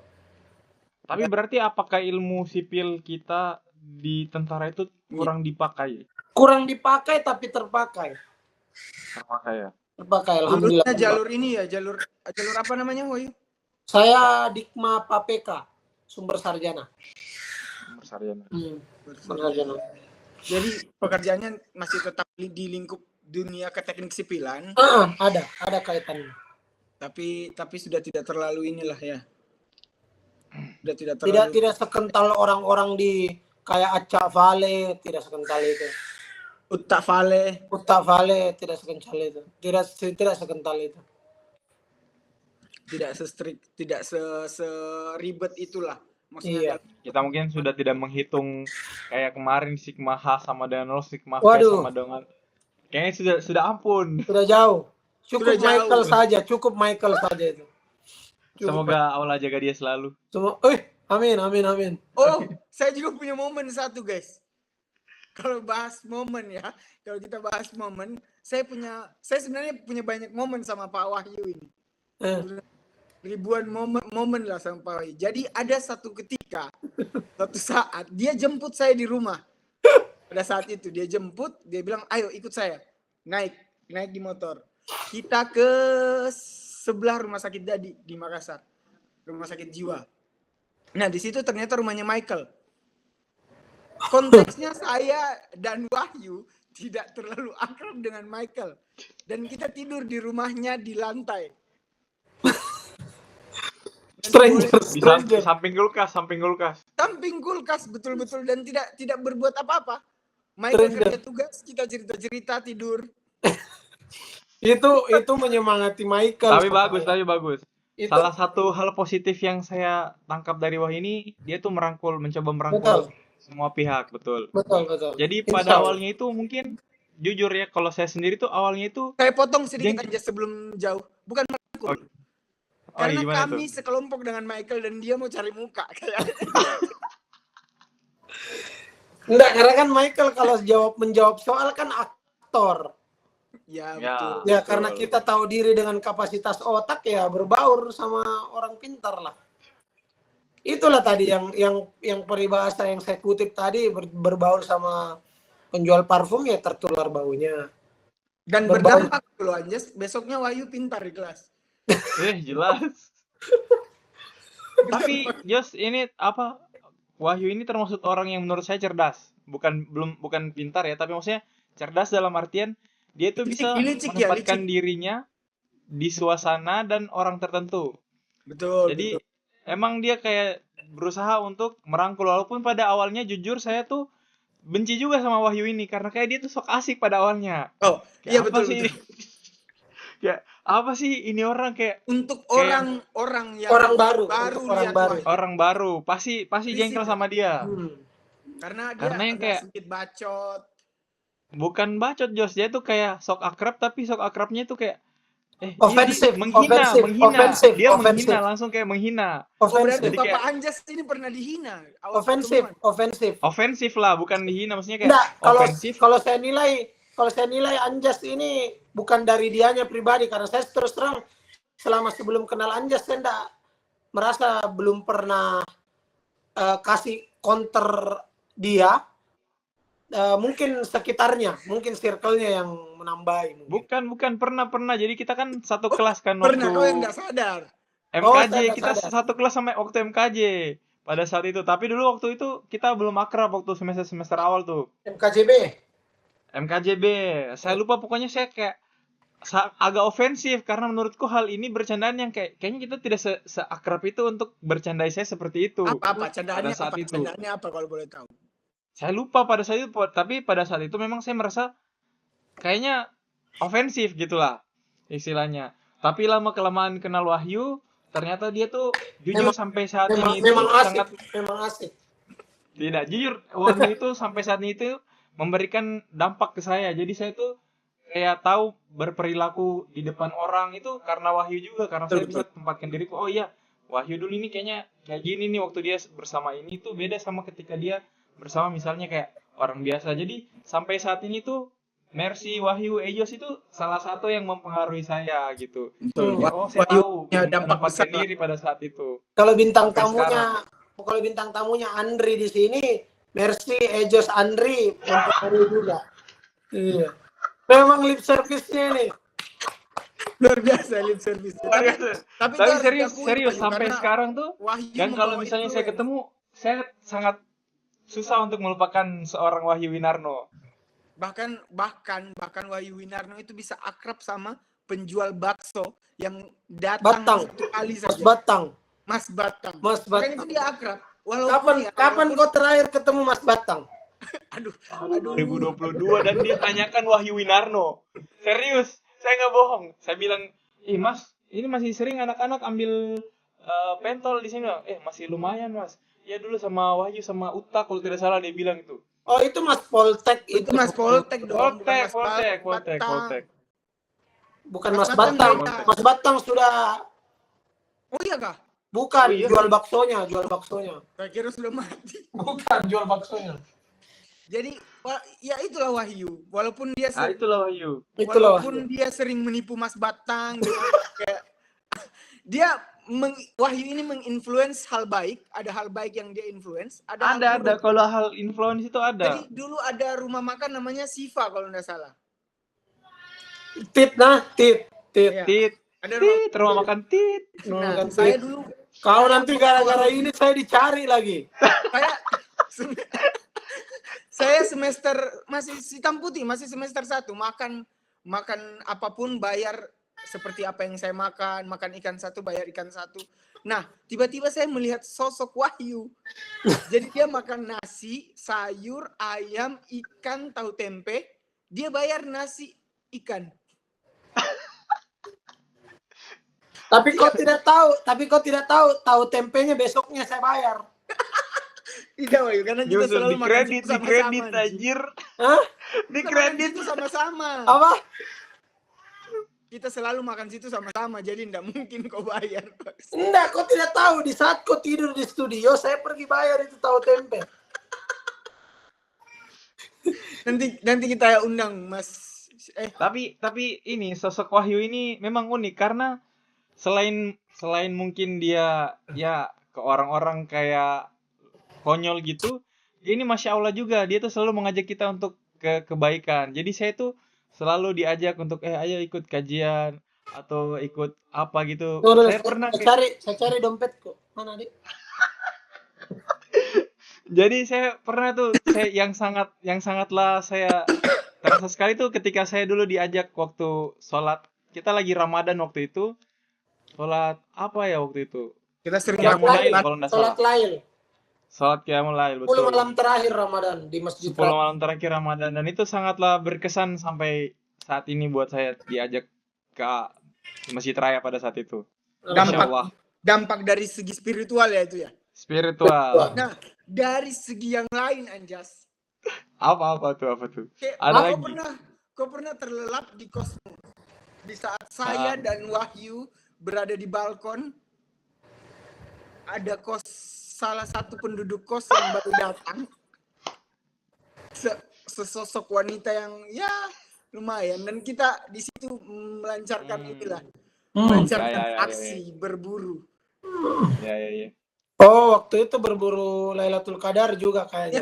Tapi berarti apakah ilmu sipil kita di tentara itu kurang dipakai? Kurang dipakai tapi terpakai. Terpakai ya. Terpakai, alhamdulillah. jalur ini ya, jalur apa namanya, Wahyu? Saya Dikma PAPK, sumber sarjana. Bersarjana. Sarjana. Jadi pekerjaannya masih tetap di lingkup dunia keteknik sipilan. Ada kaitannya. Tapi sudah tidak terlalu inilah ya. Sudah tidak terlalu. Tidak sekental orang-orang di kayak Aceh Vale, tidak sekental itu. Utta Vale tidak sekental itu. Tidak sekental itu. Tidak se-strict, tidak seribet itulah. Maksudnya Iya. Kita mungkin sudah tidak menghitung kayak kemarin Sigma H sama dengan Rho, Sigma V Waduh. sama dengan kayaknya sudah ampun. Sudah jauh. Cukup Sudah jauh. Cukup Michael saja itu. Semoga Allah jaga dia selalu. Amin. Oh, saya juga punya momen satu, guys. Kalau bahas momen ya, kalau kita bahas momen, saya sebenarnya punya banyak momen sama Pak Wahyu ini. ribuan momen lah sama Pak Wahyu. Jadi ada satu ketika, satu saat dia jemput saya di rumah. Pada saat itu dia jemput, dia bilang, ayo ikut saya, naik di motor. Kita ke sebelah rumah sakit Dadi di Makassar, rumah sakit jiwa. Nah di situ ternyata rumahnya Michael. Konteksnya saya dan Wahyu tidak terlalu akrab dengan Michael, dan kita tidur di rumahnya di lantai. Di samping kulkas. Samping kulkas betul-betul, dan tidak berbuat apa-apa. Michael kerja tugas, kita cerita-cerita tidur. Itu menyemangati Michael. Tapi bagus. Salah satu hal positif yang saya tangkap dari Wahyu ini, dia tuh mencoba merangkul semua pihak, betul. Jadi pada awalnya itu mungkin jujur ya, kalau saya sendiri tuh awalnya itu saya potong sedikit aja sebelum jauh. Bukan merangkul. Karena kami sekelompok dengan Michael dan dia mau cari muka kayak. Enggak, karena kan Michael kalau menjawab soal kan aktor. Ya, betul. Ya, karena kita tahu diri dengan kapasitas otak ya berbaur sama orang pintar lah. Itulah tadi yang peribahasa yang saya kutip tadi, berbaur sama penjual parfum ya tertular baunya. Dan berdampak loh Anjas, besoknya Wahyu pintar di kelas. Jelas. Tapi Jos, ini apa? Wahyu ini termasuk orang yang menurut saya cerdas. Bukan pintar ya, tapi maksudnya cerdas dalam artian dia tuh bisa menempatkan dirinya di suasana dan orang tertentu. Betul. Jadi emang dia kayak berusaha untuk merangkul, walaupun pada awalnya jujur saya tuh benci juga sama Wahyu ini karena kayak dia tuh sok asik pada awalnya. Oh, iya betul. Ya, apa sih ini orang kayak untuk orang yang orang baru pasti jengkel sama dia. Karena dia yang kayak sedikit bacot. Bukan bacot Jos, dia tuh kayak sok akrab, tapi sok akrabnya tuh kayak menghina. Dia menghina, langsung kayak menghina. Berarti Bapak Anjas ini pernah dihina. Ofensif lah, bukan dihina, maksudnya kayak ofensif. Kalau saya nilai Anjas ini bukan dari dianya pribadi, karena saya terus terang selama sebelum kenal Anjas saya merasa belum pernah kasih counter dia. Mungkin sekitarnya, mungkin circle-nya yang menambahi. Bukan pernah. Jadi kita kan satu kelas kan pernah, kau yang nggak sadar. MKJ, kita satu kelas sampai waktu MKJ pada saat itu. Tapi dulu waktu itu kita belum akrab waktu semester awal tuh. MKJB. Saya lupa, pokoknya saya kayak agak ofensif karena menurutku hal ini bercandaan yang kayaknya kita tidak seakrab itu untuk bercandai saya seperti itu. Apa candaannya? Candaannya apa kalau boleh tahu? Saya lupa pada saat itu, tapi pada saat itu memang saya merasa kayaknya ofensif gitulah istilahnya. Tapi lama kelamaan kenal Wahyu, ternyata dia tuh jujur sampai saat ini itu memang asik. Tidak, jujur Wahyu itu sampai saat ini itu memberikan dampak ke saya. Jadi saya tuh kayak tahu berperilaku di depan orang itu karena Wahyu juga, karena saya bisa tempatkan diriku. Oh iya, Wahyu dulu ini kayaknya kayak gini nih waktu dia bersama ini tuh beda sama ketika dia bersama misalnya kayak orang biasa. Jadi sampai saat ini tuh Mercy, Wahyu, Ejos itu salah satu yang mempengaruhi saya gitu. Oh, saya tahu dampak besar diri pada saat itu. Kalau bintang tamunya Andri di sini, Mercy, Ejos, Andri mempengaruhi juga. Iya. Memang lip service-nya nih. Luar biasa lip service. Tapi serius sampai sekarang tuh. Dan kalau misalnya saya ketemu, saya sangat susah untuk melupakan seorang Wahyu Winarno. Bahkan Wahyu Winarno itu bisa akrab sama penjual bakso yang datang satu kali saja. Mas Batang. Kan itu dia akrab. Kapan kau terakhir ketemu Mas Batang? Aduh. 2022 dan dia tanyakan Wahyu Winarno. Serius, saya nggak bohong. Saya bilang, Mas, ini masih sering anak-anak ambil pentol di sini. Masih lumayan Mas. Ya dulu sama Wahyu sama Uta kalau tidak salah dia bilang itu. Oh itu Mas Poltek itu. Mas Poltek dong. Poltek. Bukan Mas Batang. Mas Batang sudah. Oh iya kah? Bukan, jual baksonya. Saya kira sudah mati. Bukan, jual baksonya. Jadi ya itulah Wahyu. Walaupun dia Wahyu. Walaupun dia sering menipu Mas Batang kayak dia Wahyu ini menginfluence hal baik, ada hal baik yang dia influence, ada hal Ada buruk. kalau hal influence itu ada. Jadi dulu ada rumah makan namanya Siva kalau nggak salah. Tit. Ya. Tit, Ada rumah makan tit. Nah, Makan saya tit. dulu Kau nanti gara-gara ini saya dicari lagi. saya semester masih hitam putih, masih semester 1, makan apapun bayar seperti apa yang saya makan ikan satu bayar ikan satu. Nah, tiba-tiba saya melihat sosok Wahyu. Jadi dia makan nasi, sayur, ayam, ikan, tahu tempe, dia bayar nasi, ikan. Tapi kau tidak tahu tempenya besoknya saya bayar. Tidak, Wahyu, karena kita Nyusul selalu di makan kredit, situ sama-sama. di kredit anjir. Hah? Di kredit. Itu sama-sama. Apa? Kita selalu makan situ sama-sama, jadi tidak mungkin kau bayar. Enggak, kau tidak tahu. Di saat kau tidur di studio, saya pergi bayar itu tahu tempe. Nanti kita undang Mas. Tapi ini sosok Wahyu ini memang unik karena selain mungkin dia ya ke orang-orang kayak konyol gitu, ini Masya Allah juga dia tuh selalu mengajak kita untuk ke kebaikan. Jadi saya tuh selalu diajak untuk ayo ikut kajian atau ikut apa gitu. Saya cari dompetku. Mana, Dik? Jadi saya pernah tuh yang sangatlah saya terasa sekali tuh ketika saya dulu diajak waktu sholat. Kita lagi Ramadan waktu itu. Sholat apa ya waktu itu? Kita sering Qiyamul Lail kalau enggak salah. Sholat Lail. Sholat Qiyamul Lail, 10 betul. malam terakhir Ramadan di Masjid 10 malam terakhir Ramadan, dan itu sangatlah berkesan sampai saat ini buat saya diajak ke Masjid Raya pada saat itu. Masya Allah. Dampak dari segi spiritual ya itu ya. Spiritual. Nah, dari segi yang lain, Anjas. Apa tuh? Ada lagi. Kau pernah terlelap di kosmu di saat saya dan Wahyu berada di balkon. Ada salah satu penduduk kos yang baru datang. Sesosok wanita yang ya lumayan, dan kita di situ melancarkan aksi berburu. Ya. Oh, waktu itu berburu Lailatul Qadar juga kayaknya.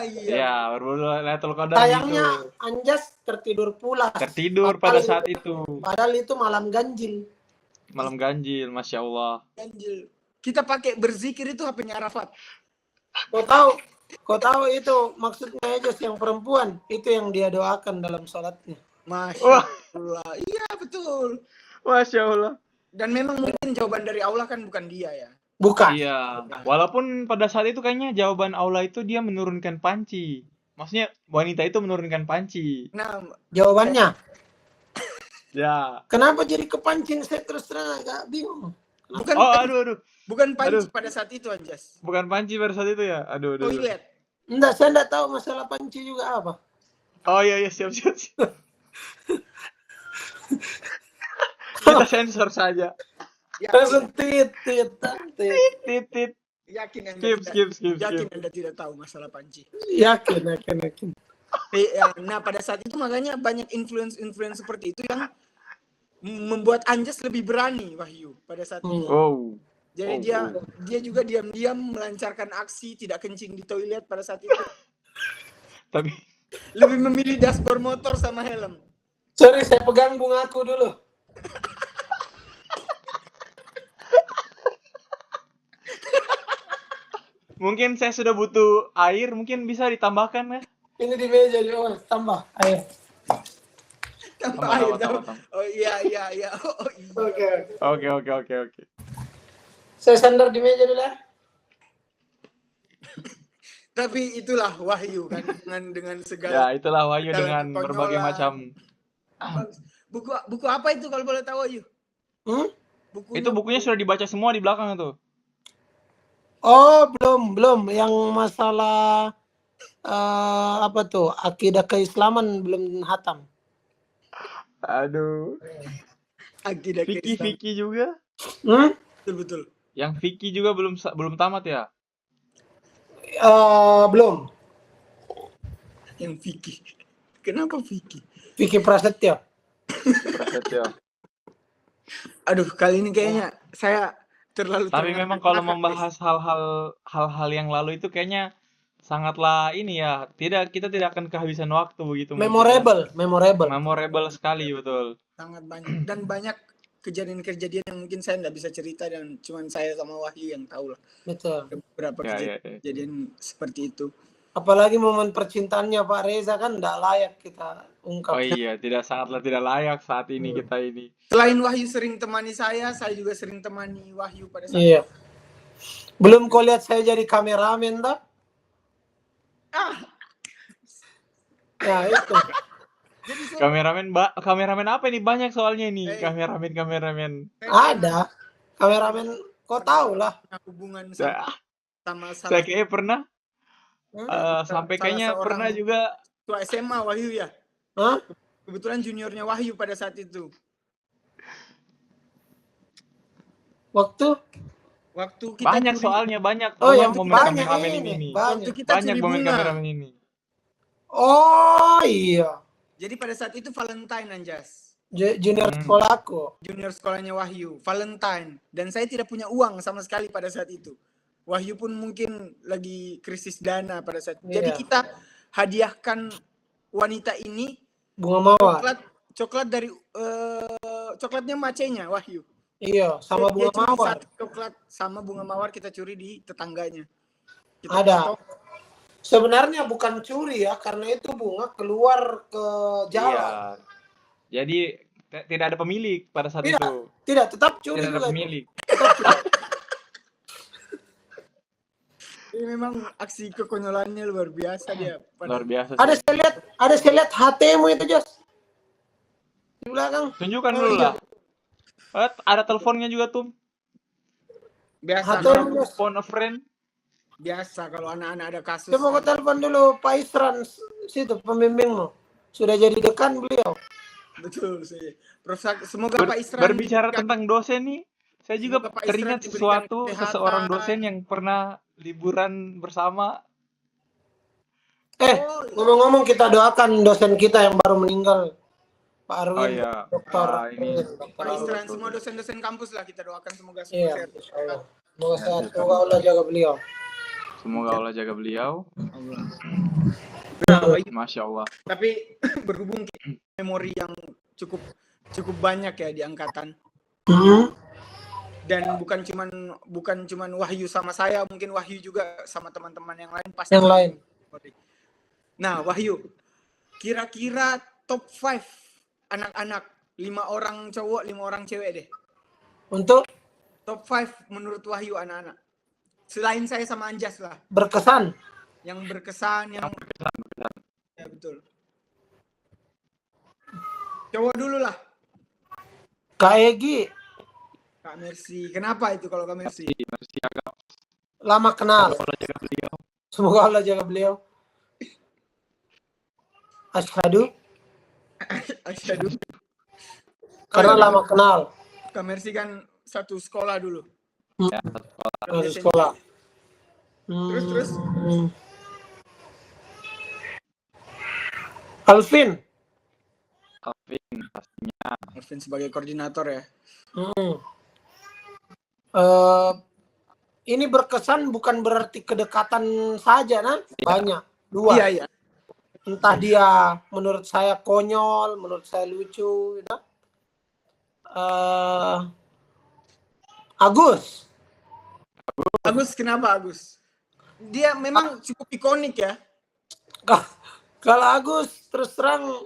Iya. Ya, berburu Lailatul Qadar Sayangnya gitu. Anjas tertidur pulas. Tertidur pada saat itu. Padahal itu malam ganjil. Malam ganjil, Masya Allah. Ganjil. Kita pakai berzikir itu HP-nya Arafat. Kau tahu itu maksudnya Anjas yang perempuan, itu yang dia doakan dalam sholatnya. Masya Allah. Iya, betul. Masya Allah. Dan memang mungkin jawaban dari Allah kan bukan dia ya. Bukan. Iya. Walaupun pada saat itu kayaknya jawaban Allah itu dia menurunkan panci. Maksudnya wanita itu menurunkan panci. Nah, jawabannya. Ya. Kenapa jadi kepancing? Saya terus terang agak bingung. Bukan. Aduh. Bukan panci pada saat itu, Anjas. Bukan panci pada saat itu ya. Aduh. Toilet. Enggak, saya enggak tahu masalah panci juga apa. Oh iya, siap. Kita sensor saja. Langsung tit. Yakin Anda skip. Yakin Anda tidak tahu masalah panci. Yakin. Nah, pada saat itu makanya banyak influence seperti itu yang membuat Anjas lebih berani, Wahyu, pada saat itu. Oh. Jadi dia juga diam-diam melancarkan aksi tidak kencing di toilet pada saat itu. Tapi lebih memilih dashboard motor sama helm. Sorry, saya pegang bungaku dulu. mungkin saya sudah butuh air, mungkin bisa ditambahkan ya. Ini di meja juga, tambah air. Tambah air. Oh iya. Oke. Saya sandar di meja dulu ya. Tapi itulah Wahyu kan dengan segala. Ya, itulah Wahyu dengan berbagai macam. Buku apa itu kalau boleh tahu, Wahyu? Itu bukunya sudah dibaca semua di belakang itu. Oh, belum. Yang masalah apa tuh? Akidah keislaman belum hatam. Aduh. Akidah keislaman. Fikih juga? Betul. Yang fikih juga belum tamat ya? Belum. Yang fikih. Kenapa fikih? Fikih Prasetyo. Aduh, kali ini kayaknya saya terlalu Tapi terngakak memang kalau guys. membahas hal-hal yang lalu itu kayaknya sangatlah ini ya, kita tidak akan kehabisan waktu begitu mungkin ya. Memorable. Memorable sekali, betul. Sangat banyak dan banyak kejadian-kejadian yang mungkin saya nggak bisa cerita dan cuman saya sama Wahyu yang tahu lah Betul. beberapa Ya. kejadian seperti itu. Apalagi momen percintaannya Pak Reza kan tidak layak kita ungkap. Oh iya, sangatlah tidak layak saat ini kita ini. Selain Wahyu sering temani saya juga sering temani Wahyu pada saat Iya. Belum kau lihat saya jadi kameramen tak? Ya itu. Jadi saya Kameramen apa ini? Banyak soalnya ini, Eh. kameramen. Ada kameramen, kau tahu lah. punya hubungan Saya sama saya kayaknya pernah salah sampai kayaknya seorang pernah juga. tua SMA Wahyu ya. Hah? Kebetulan juniornya Wahyu pada saat itu. Waktu Waktu kita Banyak curi- soalnya, banyak. Oh, yang momen banyak kameramen ini. ini. waktu kita Banyak curi momen bunga. kameramen ini. Oh iya. Jadi pada saat itu Valentine Anjas. Junior sekolahku. Junior sekolahnya Wahyu, Valentine. Dan saya tidak punya uang sama sekali pada saat itu. Wahyu pun mungkin lagi krisis dana pada saat itu. Jadi Iya. kita hadiahkan wanita ini Bunga mawar. coklat dari coklatnya macenya Wahyu. Iya, sama Dia bunga curi mawar. satu coklat sama bunga mawar kita curi di tetangganya. Kita Ada. potong. Sebenarnya bukan curi ya, karena itu bunga keluar ke jalan. Iya. Jadi tidak ada pemilik pada saat Tidak. itu. Tidak, tetap curi Tidak ada juga itu. pemilik. Ini memang aksi kekonyolannya luar biasa dia. Luar biasa. Ada sih. saya lihat HT-mu itu, Jos. Di belakang. Tunjukkan Oh, dulu iya. lah. Ada teleponnya juga tuh. Biasa Atau- kalau, Jos. Phone a friend. biasa kalau anak-anak ada kasus. Coba kau telepon dulu Pak Isran situ pembimbingmu. Sudah jadi dekan beliau. Betul sih. Prof. Semoga Pak Isran Berbicara tentang dosen nih, saya juga Semoga Pak teringat Isran diberikan sesuatu kesehatan. seseorang dosen yang pernah liburan bersama. Ngomong-ngomong kita doakan dosen kita yang baru meninggal. Pak Arwin. Oh iya. Dokter. Ini. Pak Isran, semua dosen-dosen kampus lah kita doakan semoga semua Iya. sehat. insyaallah. Semoga sehat. Semoga Allah jaga beliau. Semoga Allah jaga beliau. Nah, Wahyu, Masya Allah. tapi berhubung kita memori yang cukup banyak ya di angkatan, dan bukan cuman Wahyu sama saya, mungkin Wahyu juga sama teman-teman yang lain pasti. Yang lain. Nah, Wahyu, kira-kira top 5 anak-anak, 5 orang cowok, 5 orang cewek deh. Untuk Top 5 menurut Wahyu anak-anak. Selain saya sama Anjas lah, berkesan. yang berkesan, yang ya betul. Cowok dulu lah, Kak Egi Kak Mercy. Kenapa itu kalau Kak Mercy? Masih agak lama kenal. Allah jaga beliau. Semoga Allah jaga beliau. Asyhadu Asyhadu. karena lama kenal. Kak Mercy kan satu sekolah dulu. Dari sekolah. Terus. Alvin. Alvin pastinya. Alvin sebagai koordinator ya. Ini berkesan bukan berarti kedekatan saja, nah banyak. Dua. Iya. Entah dia menurut saya konyol, menurut saya lucu, gitu. Agus. Agus, kenapa Agus? Dia memang cukup ikonik ya. Kalau Agus terus terang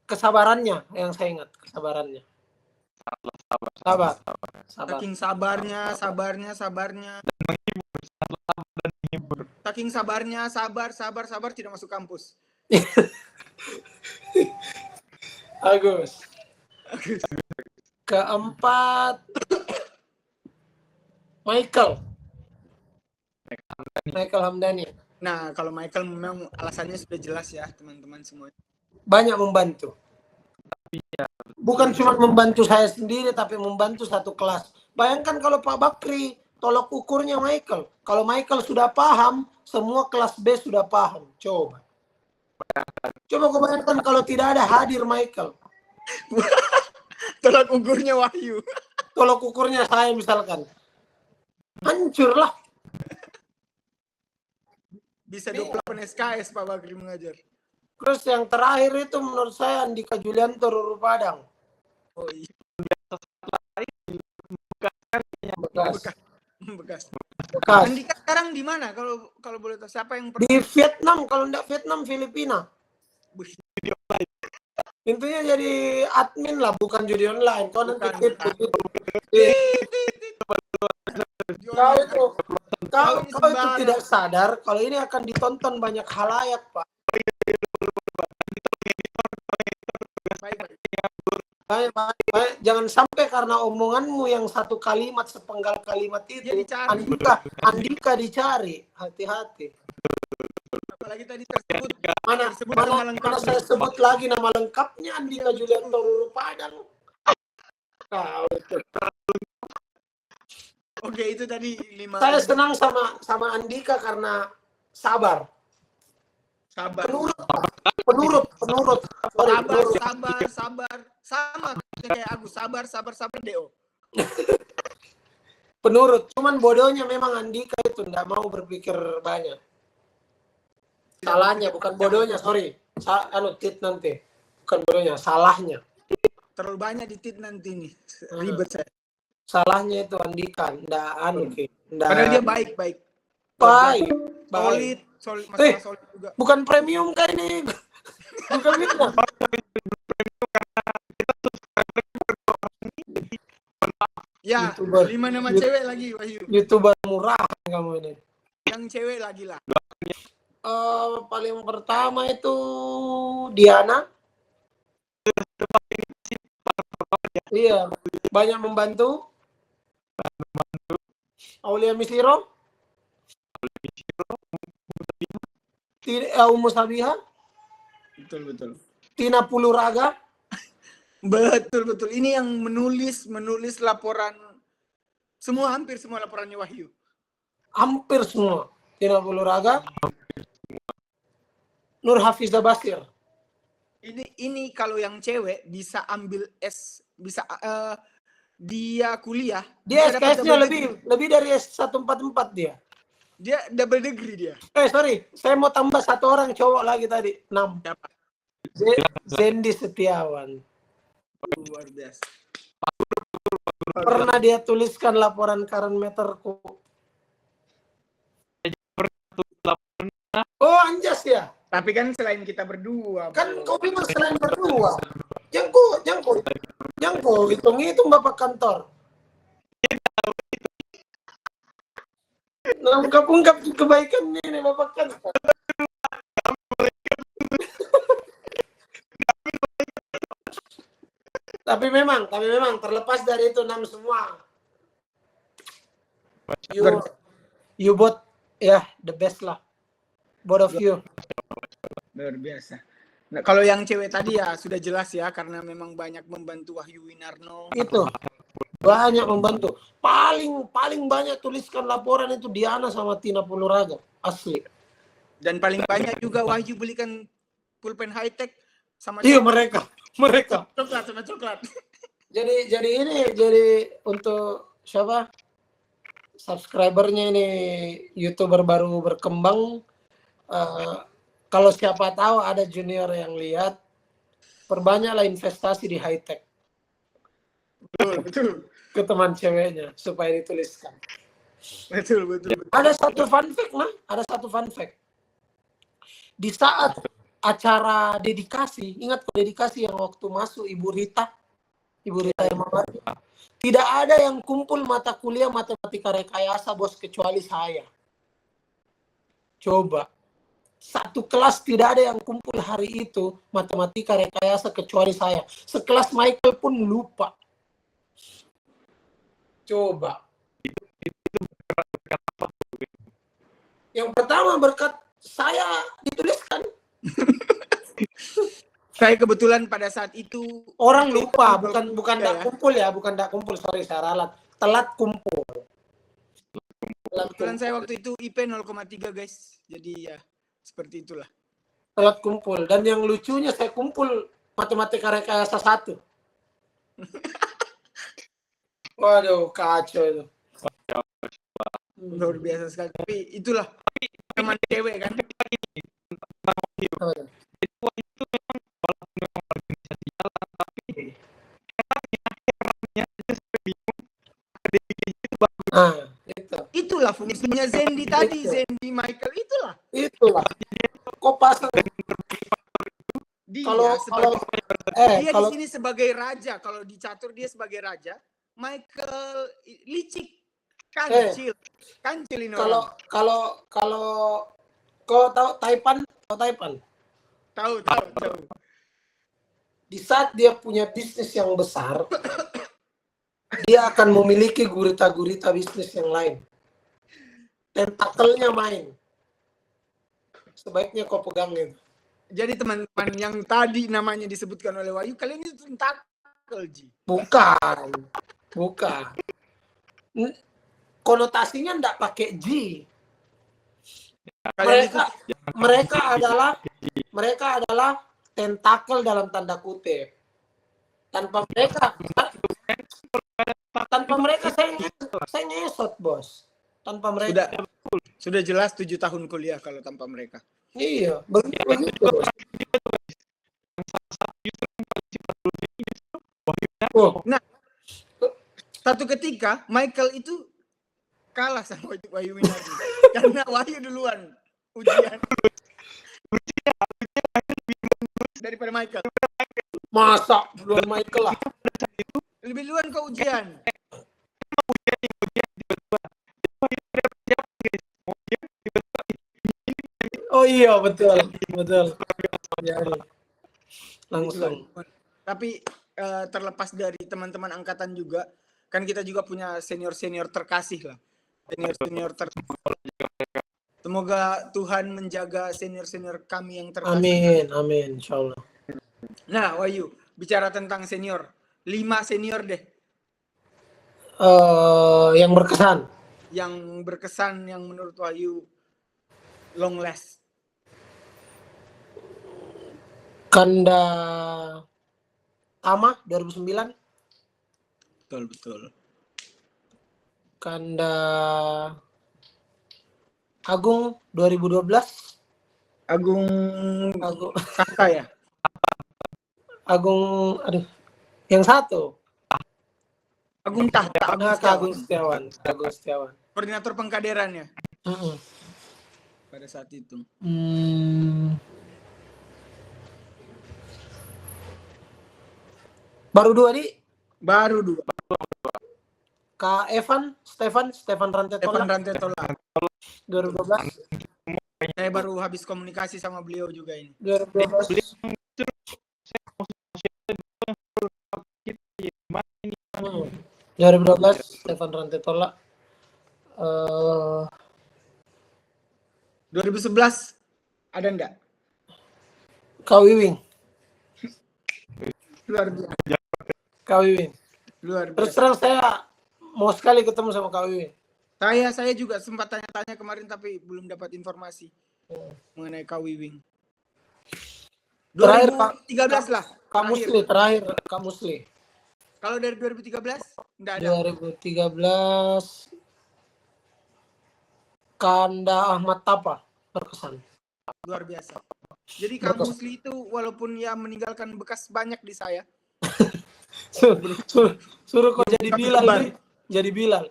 kesabarannya yang saya ingat, kesabarannya. Sabar. Saking sabarnya. Saking sabarnya, sabar tidak masuk kampus. Agus. Keempat, Michael Hamdani. Nah, kalau Michael memang alasannya sudah jelas ya, teman-teman semua. Banyak membantu. Bukan cuma membantu saya sendiri, tapi membantu satu kelas. Bayangkan kalau Pak Bakri, tolok ukurnya Michael. Kalau Michael sudah paham, semua kelas B sudah paham. Coba kau bayangkan kalau tidak ada hadir Michael. Tolak ukurnya Wahyu. tolok ukurnya saya misalkan. Hancur lah. Bisa 28 SKS Pak Bakri mengajar. Terus yang terakhir itu menurut saya Andika Julianto Roro Padang. Oh iya. Bekas. Bekas. Bekas. Andika sekarang di mana? Kalau boleh tahu siapa yang Di Vietnam, kalau enggak Vietnam, Filipina. Wih, Intinya jadi admin lah, bukan judi online. Kau nanti Bukan, tip bukan. begitu. jualan Kau itu sembarang. tidak sadar kalau ini akan ditonton banyak halayak, Pak. Baik. Jangan sampai karena omonganmu yang satu kalimat sepenggal kalimat itu, Andika dicari. Hati-hati. Apalagi tadi tersebut Mana saya sebut lagi nama lengkapnya Andika Julianto Roro Padang. Kau itu. Oke, itu tadi 5. Saya senang sama Andika karena sabar. Penurut. Sabar. Sama kayak aku, sabar Deo. Penurut. Cuman bodohnya memang Andika itu enggak mau berpikir banyak. Salahnya bukan bodohnya, sorry. Tit nanti. Bukan bodohnya, salahnya. Terlalu banyak ditit nanti nih. Ribet saya. Salahnya itu Andika, enggak Padahal dia baik. Baik. Solid, masalah solid juga. Bukan premium kan ini. Bukan itu. Ya, YouTuber. 5 nama cewek lagi, Wahyu. YouTuber murah kamu ini. Yang cewek lagi lah. Paling pertama itu Diana. Iya, banyak membantu. Aulia Misiro. Umu Sabiha. Betul. Tina Puluraga. Betul. Ini yang menulis laporan hampir semua laporannya Wahyu. Hampir semua. Tina Puluraga. Nur Hafizah Basir. Ini kalau yang cewek bisa ambil dia kuliah. Dia SKS-nya lebih dari S144 dia. Dia double degree dia. Sorry, saya mau tambah satu orang cowok lagi tadi, 6. Siapa? Zendi Setiawan. Luar biasa. Pernah dia tuliskan laporan current meterku. Oh, anjas ya. Tapi kan selain kita berdua. Kan kau bilang selain berdua. Jangko, hitung bapak kantor. Ungkap kebaikan ini bapak kantor. Tapi memang terlepas dari itu 6 semua. You both the best lah. Both of you. Luar biasa. Nah, kalau yang cewek tadi ya sudah jelas ya, karena memang banyak membantu Wahyu Winarno. Itu banyak membantu. Paling banyak tuliskan laporan itu Diana sama Tina Puluraga, asli. Dan paling banyak juga Wahyu belikan pulpen high tech sama mereka. Coklat. Jadi untuk siapa? Subscribernya ini YouTuber baru berkembang. Kalau siapa tahu ada junior yang lihat, perbanyaklah investasi di high tech. Betul. Ke teman ceweknya supaya dituliskan. Betul. Ada satu fun fact. Di saat acara dedikasi, ingat dedikasi yang waktu masuk Ibu Rita yang mati. Tidak ada yang kumpul mata kuliah matematika rekayasa, bos, kecuali saya. Coba. Satu kelas tidak ada yang kumpul hari itu matematika rekayasa kecuali saya. Sekelas Michael pun lupa. Coba. Yang pertama berkat saya dituliskan. Saya kebetulan pada saat itu orang lupa, bukan tidak kumpul, sorry saya ralat. Telat kumpul. Kebetulan saya waktu itu IP 0,3 guys. Jadi ya seperti itulah. Telat kumpul. Dan yang lucunya saya kumpul matematika rekayasa 1. Waduh, kacau itu. Luar biasa sekali. Tapi itulah teman cewek kan. Apa tuh? Itu itu memang walaupun memang organisasi jalan, tapi orangnya aja sampai bingung. Ada itu bagus. Itu. Itulah fungsinya Zendi tadi, Zendi Michael Itulah. Kok pasang dia kalau sebagai dia kalau di sini sebagai raja, kalau di catur dia sebagai raja, Michael licik, kancil ini kalau orang. kau tahu Taipan? Tahu. Di saat dia punya bisnis yang besar, dia akan memiliki gurita-gurita bisnis yang lain. Tentakelnya main. Sebaiknya kau pegang itu. Jadi teman-teman yang tadi namanya disebutkan oleh Wahyu, kalian itu tentakel, Ji. Bukan. Konotasinya enggak pakai G. Mereka adalah tentakel dalam tanda kutip. Tanpa mereka saya ngesot, Bos. Tanpa mereka. Sudah jelas 7 tahun kuliah kalau tanpa mereka. Iya, begitu. Nah, satu ketika Michael itu kalah sama Wahyu Winardi karena Wahyu duluan ujian daripada Michael. Masa duluan Michael lah? Lebih duluan ke ujian. Oh iya, betul. Ya, langsung. Tapi terlepas dari teman-teman angkatan juga, kan kita juga punya senior terkasih lah. Semoga Tuhan menjaga senior kami yang terkasih. Amin, insyaallah. Nah, Wahyu, bicara tentang senior, 5 senior deh. Yang berkesan. Yang menurut Wahyu long last. Kanda Tama 2009. Betul. Kanda Agung 2012. Agung Kakak ya? Agung, yang satu. Agung Tahta. Agung Setiawan. Koordinator pengkaderan ya? Pada saat itu. Baru 2 di? Baru 2. Kak Stefan Rantetola 2012. Saya baru habis komunikasi sama beliau juga ini. 2012. 2012 Stefan Rantetola. 2011 ada enggak? Kak Wiwing. Luar biasa. Terus terang saya mau sekali ketemu sama Kak Wiwing. Saya juga sempat tanya-tanya kemarin tapi belum dapat informasi mengenai Kak Wiwing. Terakhir 2013 lah. Kak Musli. Kalau dari 2013 enggak ada. 2013 Kanda Ahmad Tapa berkesan. Luar biasa. Jadi Kak Musli itu walaupun ya meninggalkan bekas banyak di saya. Suruh kok jadi Bilal.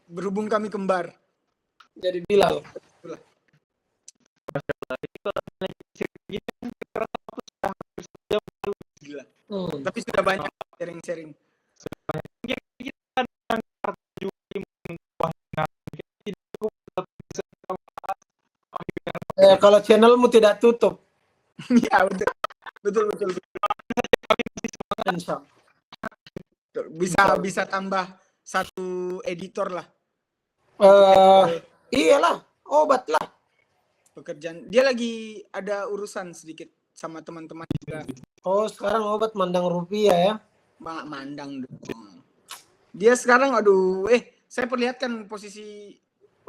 Berhubung kami kembar. Jadi Bilal. Gila. Tapi sudah banyak sharing-sharing. Kalau channelmu tidak tutup. Ya betul. Bisa tambah 1 editor lah. Iyalah, obat lah. Pekerjaan dia lagi ada urusan sedikit sama teman-teman juga. Oh, sekarang obat mandang rupiah ya? Mandang dong. Dia sekarang saya perlihatkan posisi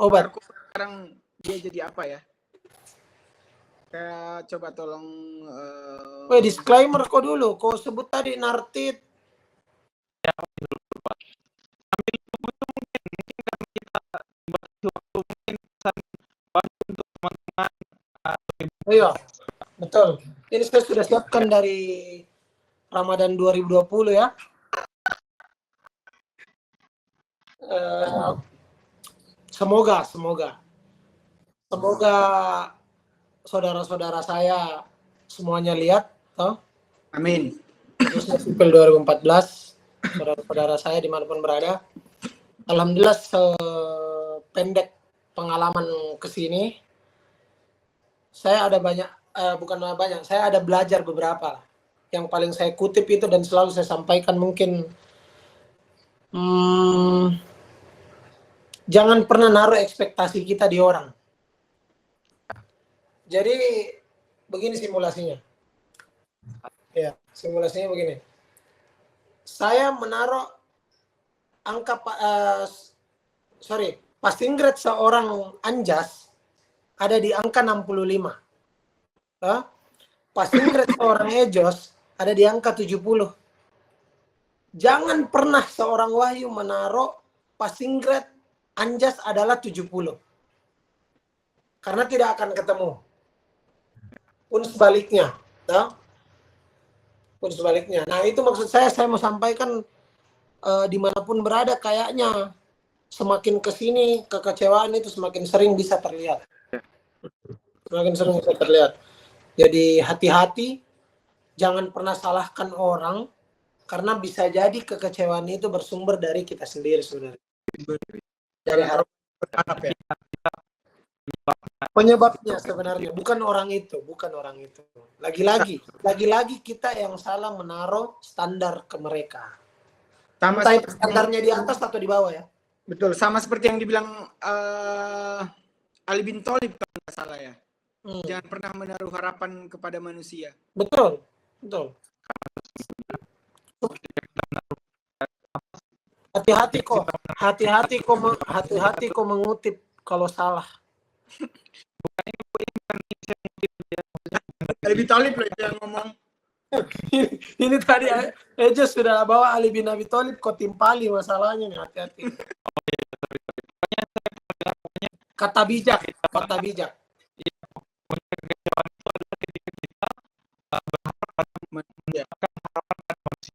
obat. Sekarang dia jadi apa ya? Saya coba tolong. Disclaimer kok dulu. Kau sebut tadi Nartit. Iya, betul. Ini saya sudah siapkan dari Ramadan 2020 ya. Semoga saudara-saudara saya semuanya lihat, toh. Amin. Khususnya Sipil 2014, saudara-saudara saya dimanapun berada. Alhamdulillah sependek pengalaman kesini, saya ada banyak, saya ada belajar beberapa. Yang paling saya kutip itu dan selalu saya sampaikan mungkin, jangan pernah naruh ekspektasi kita di orang. Jadi begini simulasinya. Ya, simulasinya begini. Saya menaruh angka passing grade seorang Anjas ada di angka 65. Passing grade seorang Ejos ada di angka 70. Jangan pernah seorang Wahyu menaruh passing grade Anjas adalah 70. Karena tidak akan ketemu. Pun sebaliknya. Pun sebaliknya. Nah itu maksud saya mau sampaikan dimanapun berada kayaknya semakin kesini kekecewaan itu semakin sering bisa terlihat. Semakin sering bisa terlihat. Jadi hati-hati, jangan pernah salahkan orang karena bisa jadi kekecewaan itu bersumber dari kita sendiri, saudara. Dari harap ya. Penyebabnya sebenarnya bukan orang itu. Lagi-lagi kita yang salah menaruh standar ke mereka. Entah itu standarnya di atas atau di bawah ya. Betul, sama seperti yang dibilang Ali bin Thalib kalau nggak salah ya. Jangan pernah menaruh harapan kepada manusia. Betul. Hati-hati kok mengutip kalau salah. Ali bin Thalib loh yang ngomong. Ini tadi Eja sudah bawa Ali bin Abi Thalib kok timpali masalahnya nih, hati-hati. Kata bijak.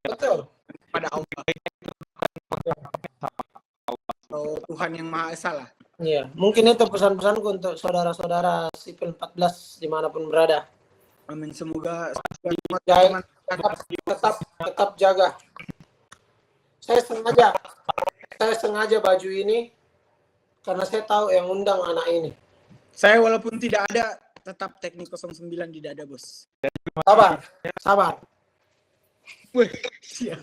Betul. Pada Allah. Tuhan yang Maha Esa lah. Iya, mungkin itu pesan-pesanku untuk saudara-saudara Sipil 14 dimanapun berada. Amin, semoga tetap jaga. Saya sengaja baju ini karena saya tahu yang undang anak ini. Saya walaupun tidak ada, tetap teknik 09 di dada, bos. Sabar. Wih, siap.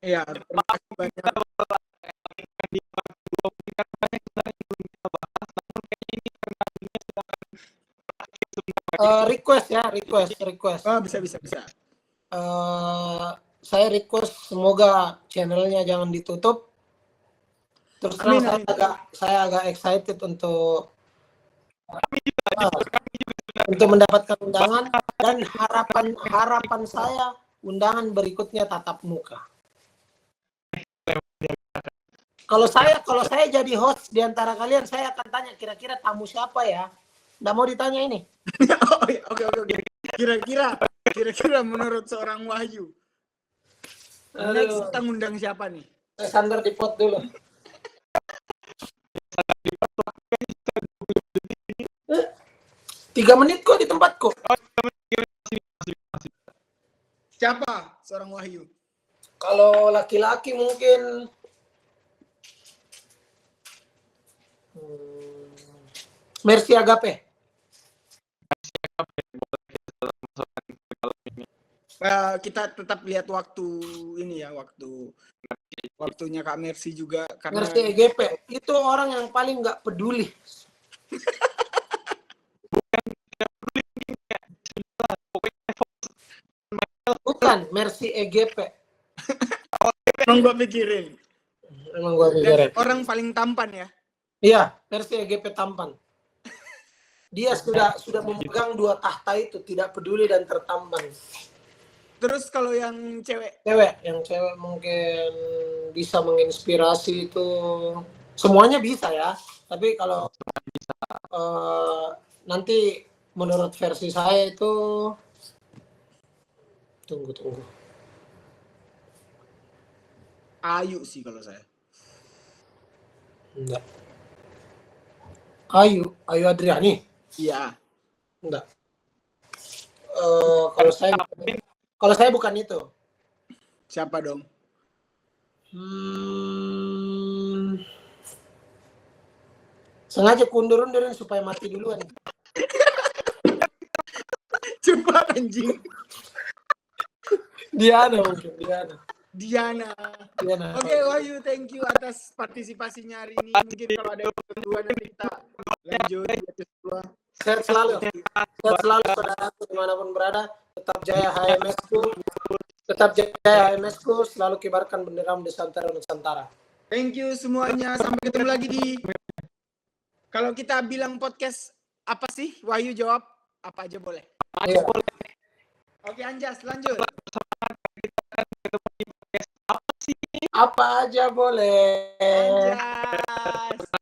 Iya, terima kasih banyak. Request. Oh, bisa. Saya request semoga channelnya jangan ditutup. Terus terang saya agak excited untuk mendapatkan undangan dan harapan saya undangan berikutnya tatap muka. Kalau saya jadi host di antara kalian, saya akan tanya kira-kira tamu siapa ya? Nggak mau ditanya ini. Oke. Kira-kira menurut seorang Wahyu, next kita ngundang siapa nih? Saya sandar di pot dulu. Tiga menit kok di tempatku. Siapa seorang Wahyu? Kalau laki-laki mungkin Mercy Agape. Kita tetap lihat waktu ini ya, waktunya Kak Mercy juga karena Mercy Agape itu orang yang paling nggak peduli. Bukan Mercy Agape. Emang gua pikirin. Dan orang paling tampan ya. Iya, Mercy Agape tampan. Dia sudah memegang 2 tahta itu, tidak peduli dan tertambang. Terus kalau yang cewek? Yang cewek mungkin bisa menginspirasi itu, semuanya bisa ya. Tapi kalau nanti menurut versi saya itu, tunggu. Ayu sih kalau saya. Enggak. Ayu Adriani. Iya. Enggak. Kalau saya bukan itu. Siapa dong? Sengaja kundur-undurin supaya mati duluan. Cepat anjing. Diana mungkin, Diana. Oke, Wahyu, thank you atas partisipasinya hari ini. Mungkin kalau ada yang kedua nanti kita lanjut di episode 2. Sehat selalu saudara dimanapun berada. Tetap jaya HMS-ku, selalu kibarkan bendera Nusantara. Thank you semuanya. Sampai ketemu lagi di, kalau kita bilang podcast apa sih? Wahyu jawab apa aja boleh. Iya. Oke, Anjas lanjut. Apa aja boleh. Anjas.